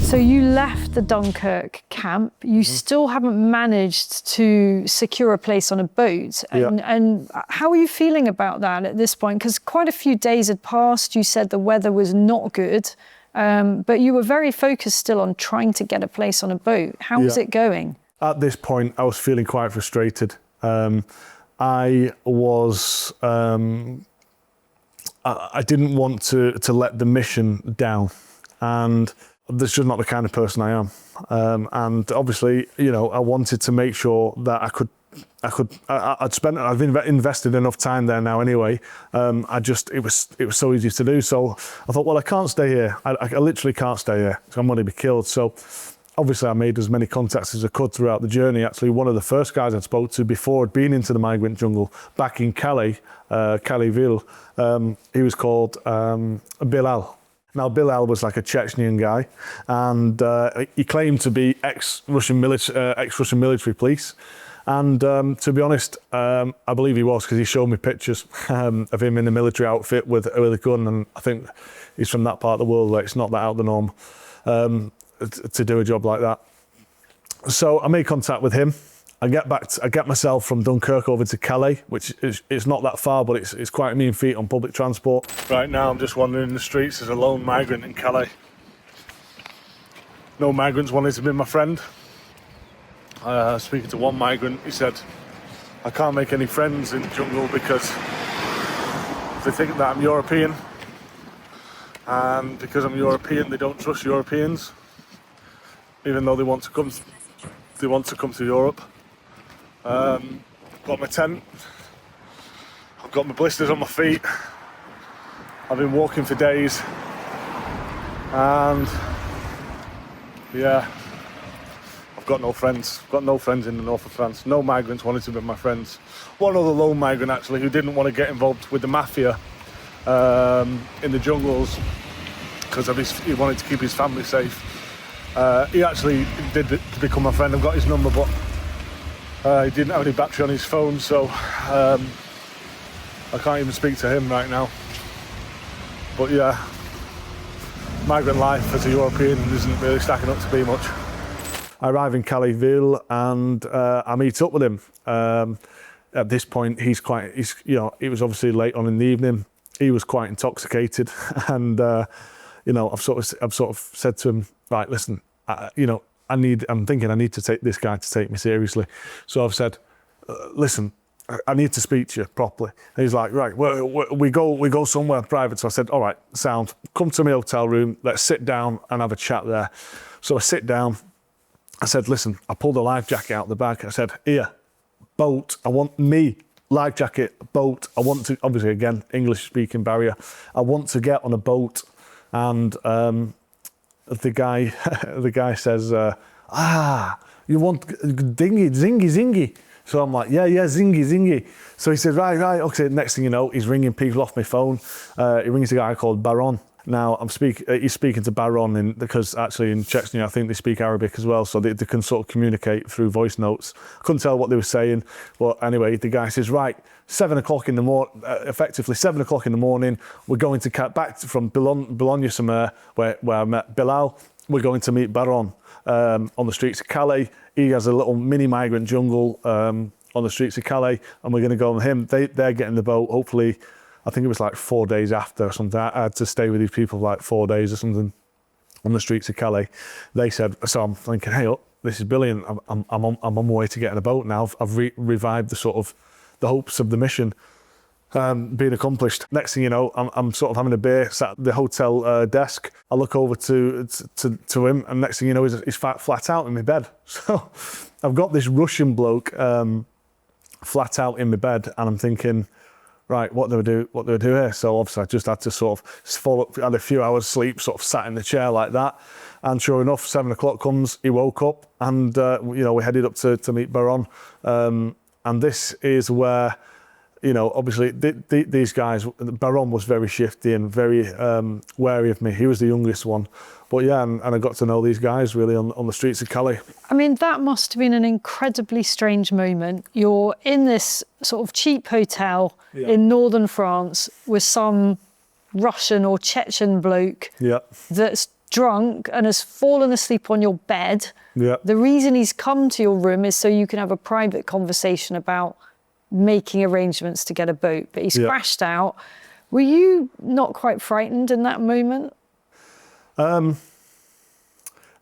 So you left the Dunkirk camp. You still haven't managed to secure a place on a boat. And how are you feeling about that at this point? Because quite a few days had passed. You said the weather was not good, but you were very focused still on trying to get a place on a boat. How was it going? At this point, I was feeling quite frustrated. I was I didn't want to let the mission down, and that's just not the kind of person I am. And obviously, I wanted to make sure that I've invested enough time there now anyway. It was so easy to do. So I thought, well, I can't stay here. I literally can't stay here. I'm going to be killed. So obviously I made as many contacts as I could throughout the journey. Actually, one of the first guys I spoke to before I'd been into the migrant jungle back in Calais, Calais-ville, he was called Bilal. Now, Bilal was like a Chechnyan guy, and he claimed to be ex-Russian military police. And to be honest, I believe he was, because he showed me pictures of him in a military outfit with a gun, and I think he's from that part of the world where it's not that out of the norm to do a job like that. So I made contact with him. I get myself from Dunkirk over to Calais, which is not that far, but it's quite a mean feat on public transport. Right now I'm just wandering in the streets as a lone migrant in Calais. No migrants wanted to be my friend. Speaking to one migrant, he said, I can't make any friends in the jungle because they think that I'm European, and because I'm European they don't trust Europeans, even though they want to come to Europe. I've got my tent, I've got my blisters on my feet, I've been walking for days, and yeah, I've got no friends. I've got no friends in the north of France. No migrants wanted to be my friends. One other lone migrant actually who didn't want to get involved with the mafia in the jungles because he wanted to keep his family safe. He actually did become my friend. I've got his number, but he didn't have any battery on his phone, so I can't even speak to him right now. But yeah, migrant life as a European isn't really stacking up to be much. I arrive in Calais-ville and I meet up with him. At this point, it was obviously late on in the evening. He was quite intoxicated, and I've sort of said to him, right, listen, I need to take this guy to take me seriously. So I've said, listen, I need to speak to you properly. And he's like, right, we go somewhere private. So I said, all right, sound, come to my hotel room, let's sit down and have a chat there. So I sit down. I said, listen, I pulled a life jacket out of the bag. I said, here, boat, I want me, life jacket, boat. I want to, obviously, again, English speaking barrier. I want to get on a boat. And the guy says, you want dinghy, zingy. So I'm like, yeah, zingy. So he said, right, okay. Next thing you know, he's ringing people off my phone. He rings a guy called Baron. Now he's speaking to Baron because actually in Chechnya I think they speak Arabic as well, so they can sort of communicate through voice notes. Couldn't tell what they were saying, but anyway, the guy says, right, 7 o'clock in the morning, effectively 7 o'clock in the morning, we're going to back from Boulogne-sur-Mer, where I met Bilal. We're going to meet Baron on the streets of Calais. He has a little mini migrant jungle on the streets of Calais, and we're going to go on him. They're getting the boat, hopefully. I think it was like 4 days after or something. I had to stay with these people for like 4 days or something on the streets of Calais. They said, so I'm thinking, hey, this is brilliant. I'm on my way to getting a boat now. I've revived the hopes of the mission being accomplished. Next thing you know, I'm sort of having a beer, sat at the hotel desk. I look over to him, and next thing you know, he's flat out in my bed. So I've got this Russian bloke flat out in my bed, and I'm thinking, right, what do I do here? So obviously I just had to sort of fall up, had a few hours sleep, sort of sat in the chair like that. And sure enough, 7 o'clock comes, he woke up, and we headed up to meet Baron. And this is where, obviously these guys, Baron was very shifty and very wary of me. He was the youngest one. But yeah, and I got to know these guys really on the streets of Calais. I mean, that must have been an incredibly strange moment. You're in this sort of cheap hotel in northern France with some Russian or Chechen bloke that's drunk and has fallen asleep on your bed. Yeah. The reason he's come to your room is so you can have a private conversation about making arrangements to get a boat, but he's crashed out. Were you not quite frightened in that moment?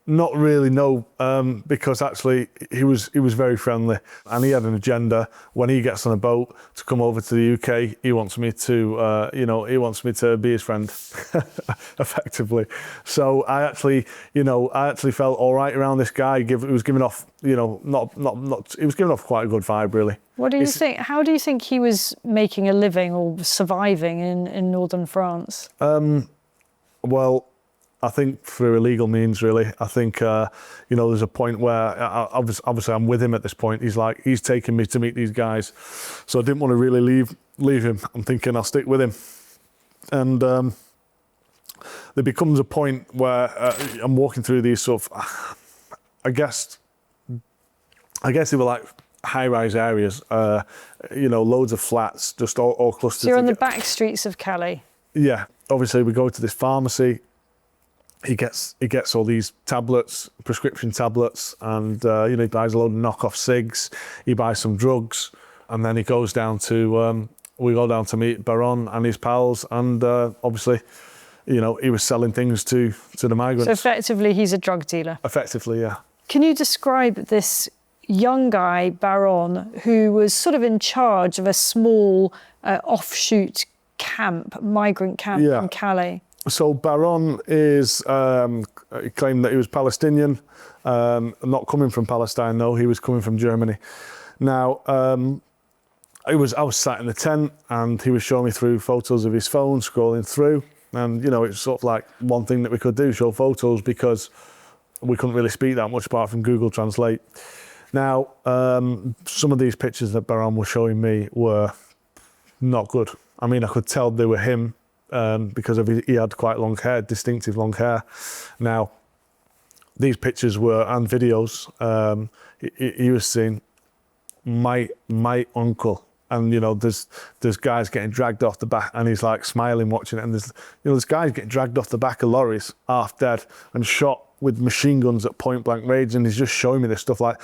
Not really, no, because actually he was very friendly and he had an agenda. When he gets on a boat to come over to the UK, he wants me to, he wants me to be his friend, effectively. So I actually felt all right around this guy. He was giving off, he was giving off quite a good vibe, really. What do you think? How do you think he was making a living or surviving in northern France? Well, I think through illegal means, really. I think, there's a point where, obviously I'm with him at this point. He's taking me to meet these guys. So I didn't want to really leave him. I'm thinking I'll stick with him. And there becomes a point where I'm walking through these sort of, I guess they were like high-rise areas, loads of flats, just all clustered. So you're on the back streets of Calais? Yeah. Obviously, we go to this pharmacy. He gets all these tablets, prescription tablets, and he buys a load of knockoff cigs. He buys some drugs, and then he goes down to we go down to meet Baron and his pals, and obviously, he was selling things to the migrants. So effectively, he's a drug dealer. Effectively, yeah. Can you describe this young guy, Baron, who was sort of in charge of a small offshoot camp, migrant camp in Calais? So Baron is he claimed that he was Palestinian, not coming from Palestine. No, he was coming from Germany. Now, I was sat in the tent, and he was showing me through photos of his phone, scrolling through, and it's sort of like one thing that we could do, show photos, because we couldn't really speak that much apart from Google Translate. Now, some of these pictures that Baron was showing me were not good. I mean, I could tell they were him. Because he had quite long hair, distinctive long hair. Now, these pictures and videos, he was saying, my uncle, and there's guys getting dragged off the back, and he's like smiling watching it, and there's guys getting dragged off the back of lorries, half dead, and shot with machine guns at point blank range, and he's just showing me this stuff, like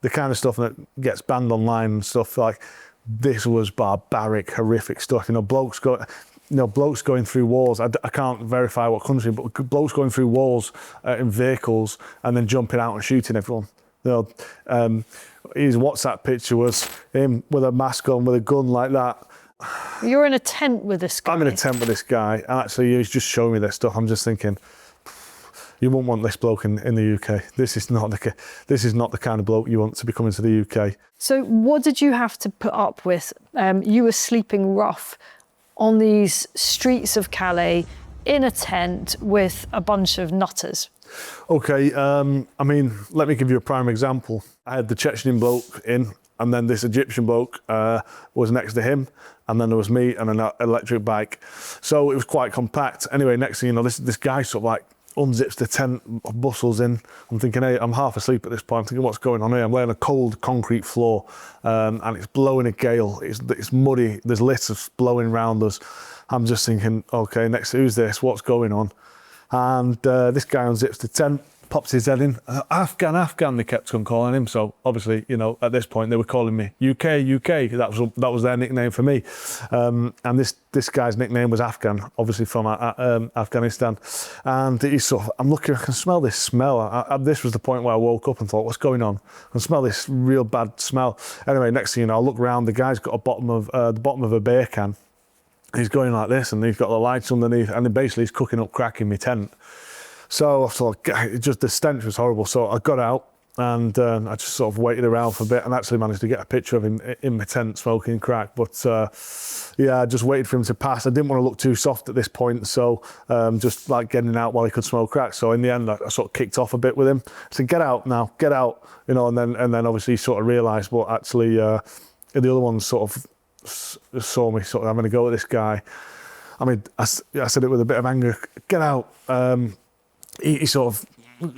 the kind of stuff that gets banned online and stuff. Like, this was barbaric, horrific stuff. Blokes going through walls. I can't verify what country, but blokes going through walls in vehicles and then jumping out and shooting everyone. His WhatsApp picture was him with a mask on, with a gun like that. You're in a tent with this guy. I'm in a tent with this guy, and actually he's just showing me this stuff. I'm just thinking, you wouldn't want this bloke in the UK. This is not the kind of bloke you want to be coming to the UK. So what did you have to put up with? You were sleeping rough on these streets of Calais in a tent with a bunch of nutters. Okay, let me give you a prime example. I had the Chechnyan bloke in, and then this Egyptian bloke was next to him, and then there was me and an electric bike. So it was quite compact. Anyway, next thing you know, this guy sort of like unzips the tent, bustles in. I'm thinking, hey, I'm half asleep at this point. I'm thinking, what's going on here? I'm laying on a cold concrete floor, and it's blowing a gale. It's muddy. There's litter blowing around us. I'm just thinking, okay, next, who's this? What's going on? And this guy unzips the tent, pops his head in. Afghan, they kept on calling him. So obviously, at this point, they were calling me UK. That was their nickname for me. And this guy's nickname was Afghan, obviously from Afghanistan. And he's sort of, I'm looking, I can smell this smell. This was the point where I woke up and thought, what's going on? I can smell this real bad smell. Anyway, next thing you know, I look around, the guy's got the bottom of a beer can. He's going like this, and he's got the lights underneath, and then basically he's cooking up crack in my tent. So I thought, the stench was horrible. So I got out, and I just sort of waited around for a bit, and actually managed to get a picture of him in my tent smoking crack. But I just waited for him to pass. I didn't want to look too soft at this point, so just like getting out while he could smoke crack. So in the end, I sort of kicked off a bit with him. I said, get out now, get out, and then obviously he sort of realised, but actually the other ones sort of saw me sort of having a go at this guy. I mean, I said it with a bit of anger, get out. He sort of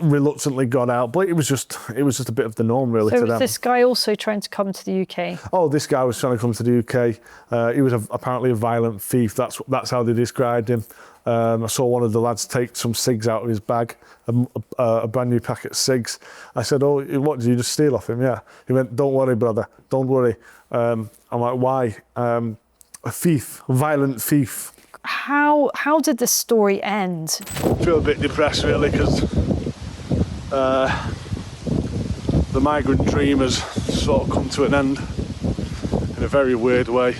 reluctantly got out, but it was just a bit of the norm, really. So was this guy also trying to come to the UK? Oh, this guy was trying to come to the UK. He was apparently a violent thief. That's how they described him. I saw one of the lads take some cigs out of his bag, a brand new packet of cigs. I said, oh, what, did you just steal off him? Yeah. He went, don't worry, brother, don't worry. I'm like, why? A thief, a violent thief. How did the story end? I feel a bit depressed, really, because the migrant dream has sort of come to an end in a very weird way.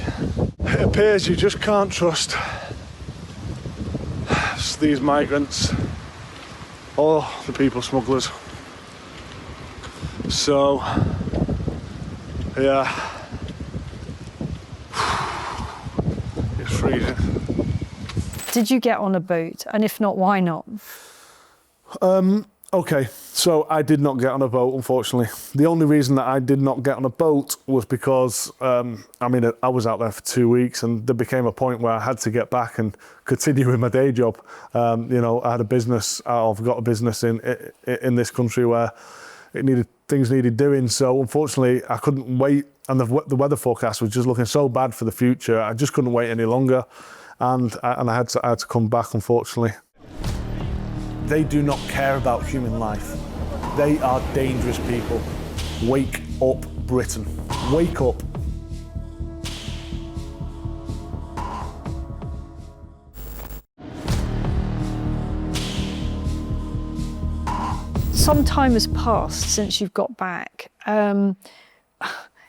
It appears you just can't trust these migrants or the people smugglers. So, yeah, it's freezing. Did you get on a boat? And if not, why not? Okay, so I did not get on a boat, unfortunately. The only reason that I did not get on a boat was because, I was out there for 2 weeks, and there became a point where I had to get back and continue with my day job. I had a business, I've got a business in this country where things needed doing. So unfortunately, I couldn't wait, and the weather forecast was just looking so bad for the future. I just couldn't wait any longer, and I had to come back, unfortunately. They do not care about human life. They are dangerous people. Wake up, Britain. Wake up. Some time has passed since you've got back.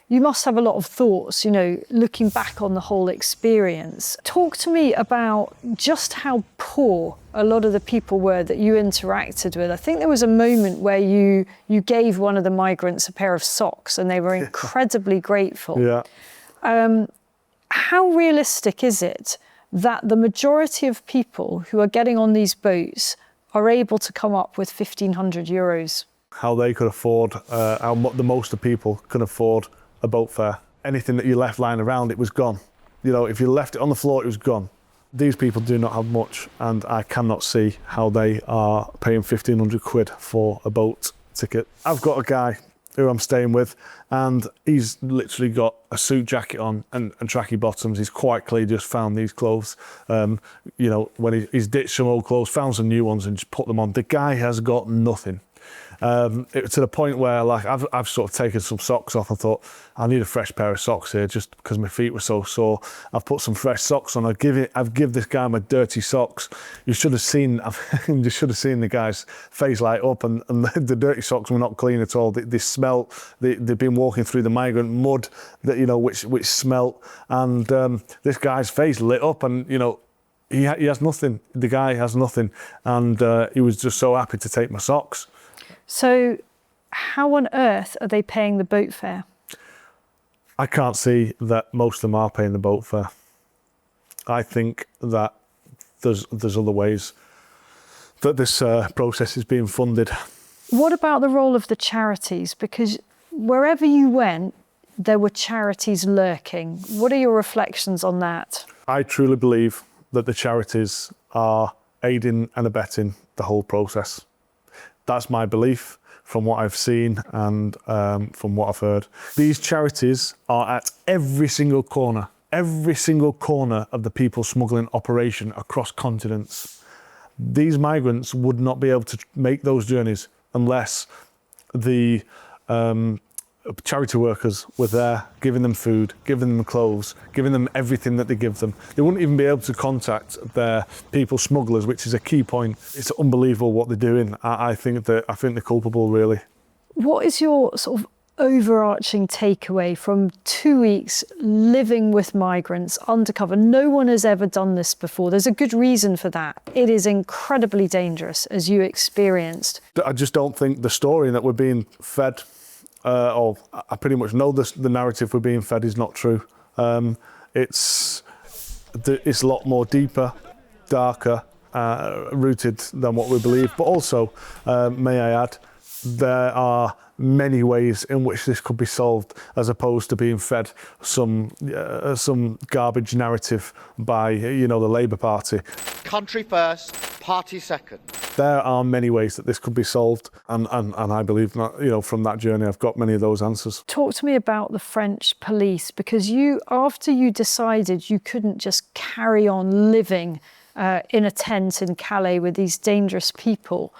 You must have a lot of thoughts, looking back on the whole experience. Talk to me about just how poor a lot of the people were that you interacted with. I think there was a moment where you gave one of the migrants a pair of socks, and they were incredibly grateful. Yeah. How realistic is it that the majority of people who are getting on these boats are able to come up with 1,500 euros? How they could afford, the most of people can afford a boat fare. Anything that you left lying around, it was gone. If you left it on the floor, it was gone. These people do not have much, and I cannot see how they are paying 1,500 quid for a boat ticket. I've got a guy who I'm staying with, and he's literally got a suit jacket on and tracky bottoms. He's quite clearly just found these clothes. When he's ditched some old clothes, found some new ones and just put them on. The guy has got nothing. To the point where I've sort of taken some socks off and thought, I need a fresh pair of socks here just because my feet were so sore. I've put some fresh socks on. I've give this guy my dirty socks. You should have seen the guy's face light up, and the dirty socks were not clean at all. They smelt. They've been walking through the migrant mud that which smelt, and this guy's face lit up, and he has nothing. The guy has nothing, and he was just so happy to take my socks. So how on earth are they paying the boat fare? I can't see that most of them are paying the boat fare. I think that there's other ways that this process is being funded. What about the role of the charities? Because wherever you went, there were charities lurking. What are your reflections on that? I truly believe that the charities are aiding and abetting the whole process. That's my belief from what I've seen and from what I've heard. These charities are at every single corner of the people smuggling operation across continents. These migrants would not be able to make those journeys unless the charity workers were there, giving them food, giving them clothes, giving them everything that they give them. They wouldn't even be able to contact their people smugglers, which is a key point. It's unbelievable what they're doing. I think they're culpable, really. What is your sort of overarching takeaway from 2 weeks living with migrants undercover? No one has ever done this before. There's a good reason for that. It is incredibly dangerous, as you experienced. I just don't think the story that we're being fed, I pretty much know the narrative we're being fed is not true. It's a lot more deeper, darker, rooted than what we believe. But also, may I add, there are many ways in which this could be solved, as opposed to being fed some garbage narrative by the Labour Party. Country first, party second. There are many ways that this could be solved, and I believe that, from that journey, I've got many of those answers. Talk to me about the French police, because after you decided you couldn't just carry on living in a tent in Calais with these dangerous people,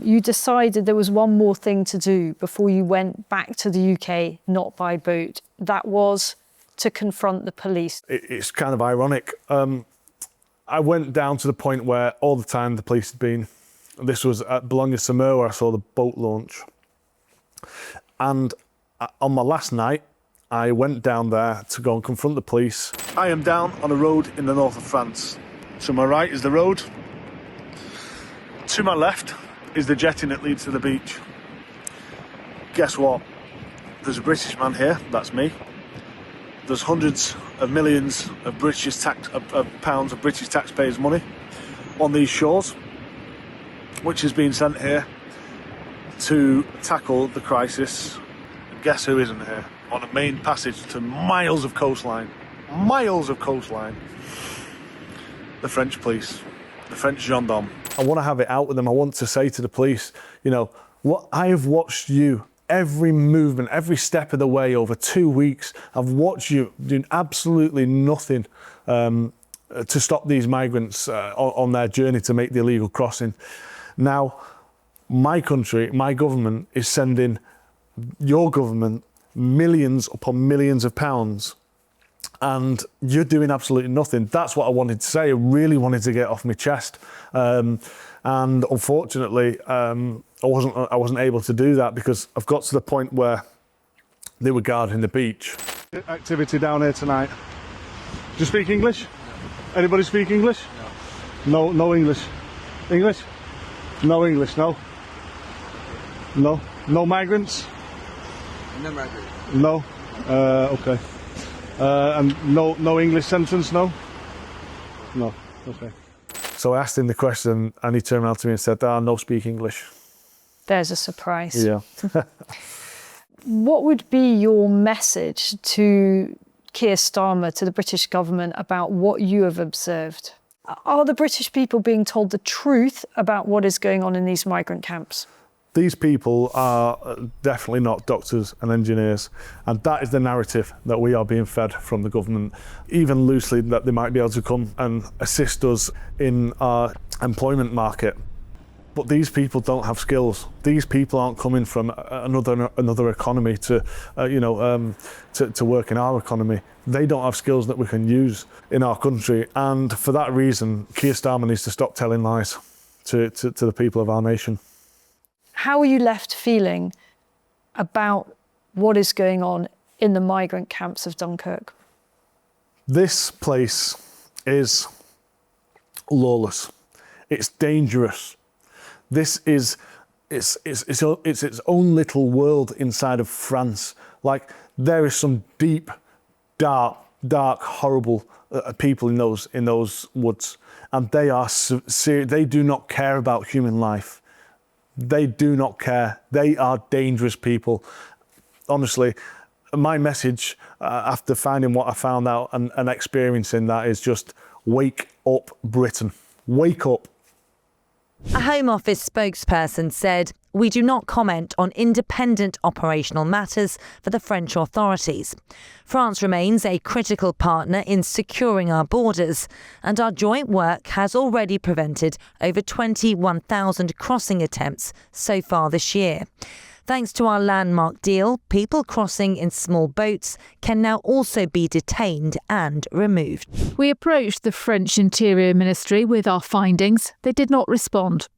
you decided there was one more thing to do before you went back to the UK, not by boat. That was to confront the police. It's kind of ironic. I went down to the point where all the time the police had been This was at Boulogne sur Mer where I saw the boat launch. And on my last night, I went down there to go and confront the police. I am down on a road in the north of France. To my right is the road. To my left is the jetty that leads to the beach. Guess what? There's a British man here, that's me. There's hundreds of millions of pounds of British taxpayers' money on these shores, which has been sent here to tackle the crisis. And guess who isn't here? On a main passage to miles of coastline. Miles of coastline. The French police, the French gendarmes. I want to have it out with them. I want to say to the police, you know, what I have watched you, every movement, every step of the way over 2 weeks. I've watched you doing absolutely nothing to stop these migrants on their journey to make the illegal crossing. Now, my country, my government is sending your government millions upon millions of pounds, and you're doing absolutely nothing. That's what I wanted to say. I really wanted to get off my chest, and unfortunately, I wasn't able to do that because I've got to the point where they were guarding the beach. Activity down here tonight. Do you speak English? No. Anybody speak English? No. No English. English? No English. No. No. No migrants. No migrants. No. Okay. And no English sentence. No. No. Okay. So I asked him the question, and he turned around to me and said, no speak English. There's a surprise. Yeah. What would be your message to Keir Starmer, to the British government, about what you have observed? Are the British people being told the truth about what is going on in these migrant camps? These people are definitely not doctors and engineers, and that is the narrative that we are being fed from the government, even loosely that they might be able to come and assist us in our employment market. But these people don't have skills. These people aren't coming from another economy to work in our economy. They don't have skills that we can use in our country, and for that reason, Keir Starmer needs to stop telling lies to the people of our nation. How are you left feeling about what is going on in the migrant camps of Dunkirk? This place is lawless. It's dangerous. This is it's its own little world inside of France. Like, there is some deep, dark, horrible people in those woods, and they do not care about human life. They do not care. They are dangerous people. Honestly, my message after finding what I found out and experiencing that is just wake up, Britain. Wake up. A Home Office spokesperson said, "We do not comment on independent operational matters for the French authorities. France remains a critical partner in securing our borders, and our joint work has already prevented over 21,000 crossing attempts so far this year. Thanks to our landmark deal, people crossing in small boats can now also be detained and removed." We approached the French Interior Ministry with our findings. They did not respond.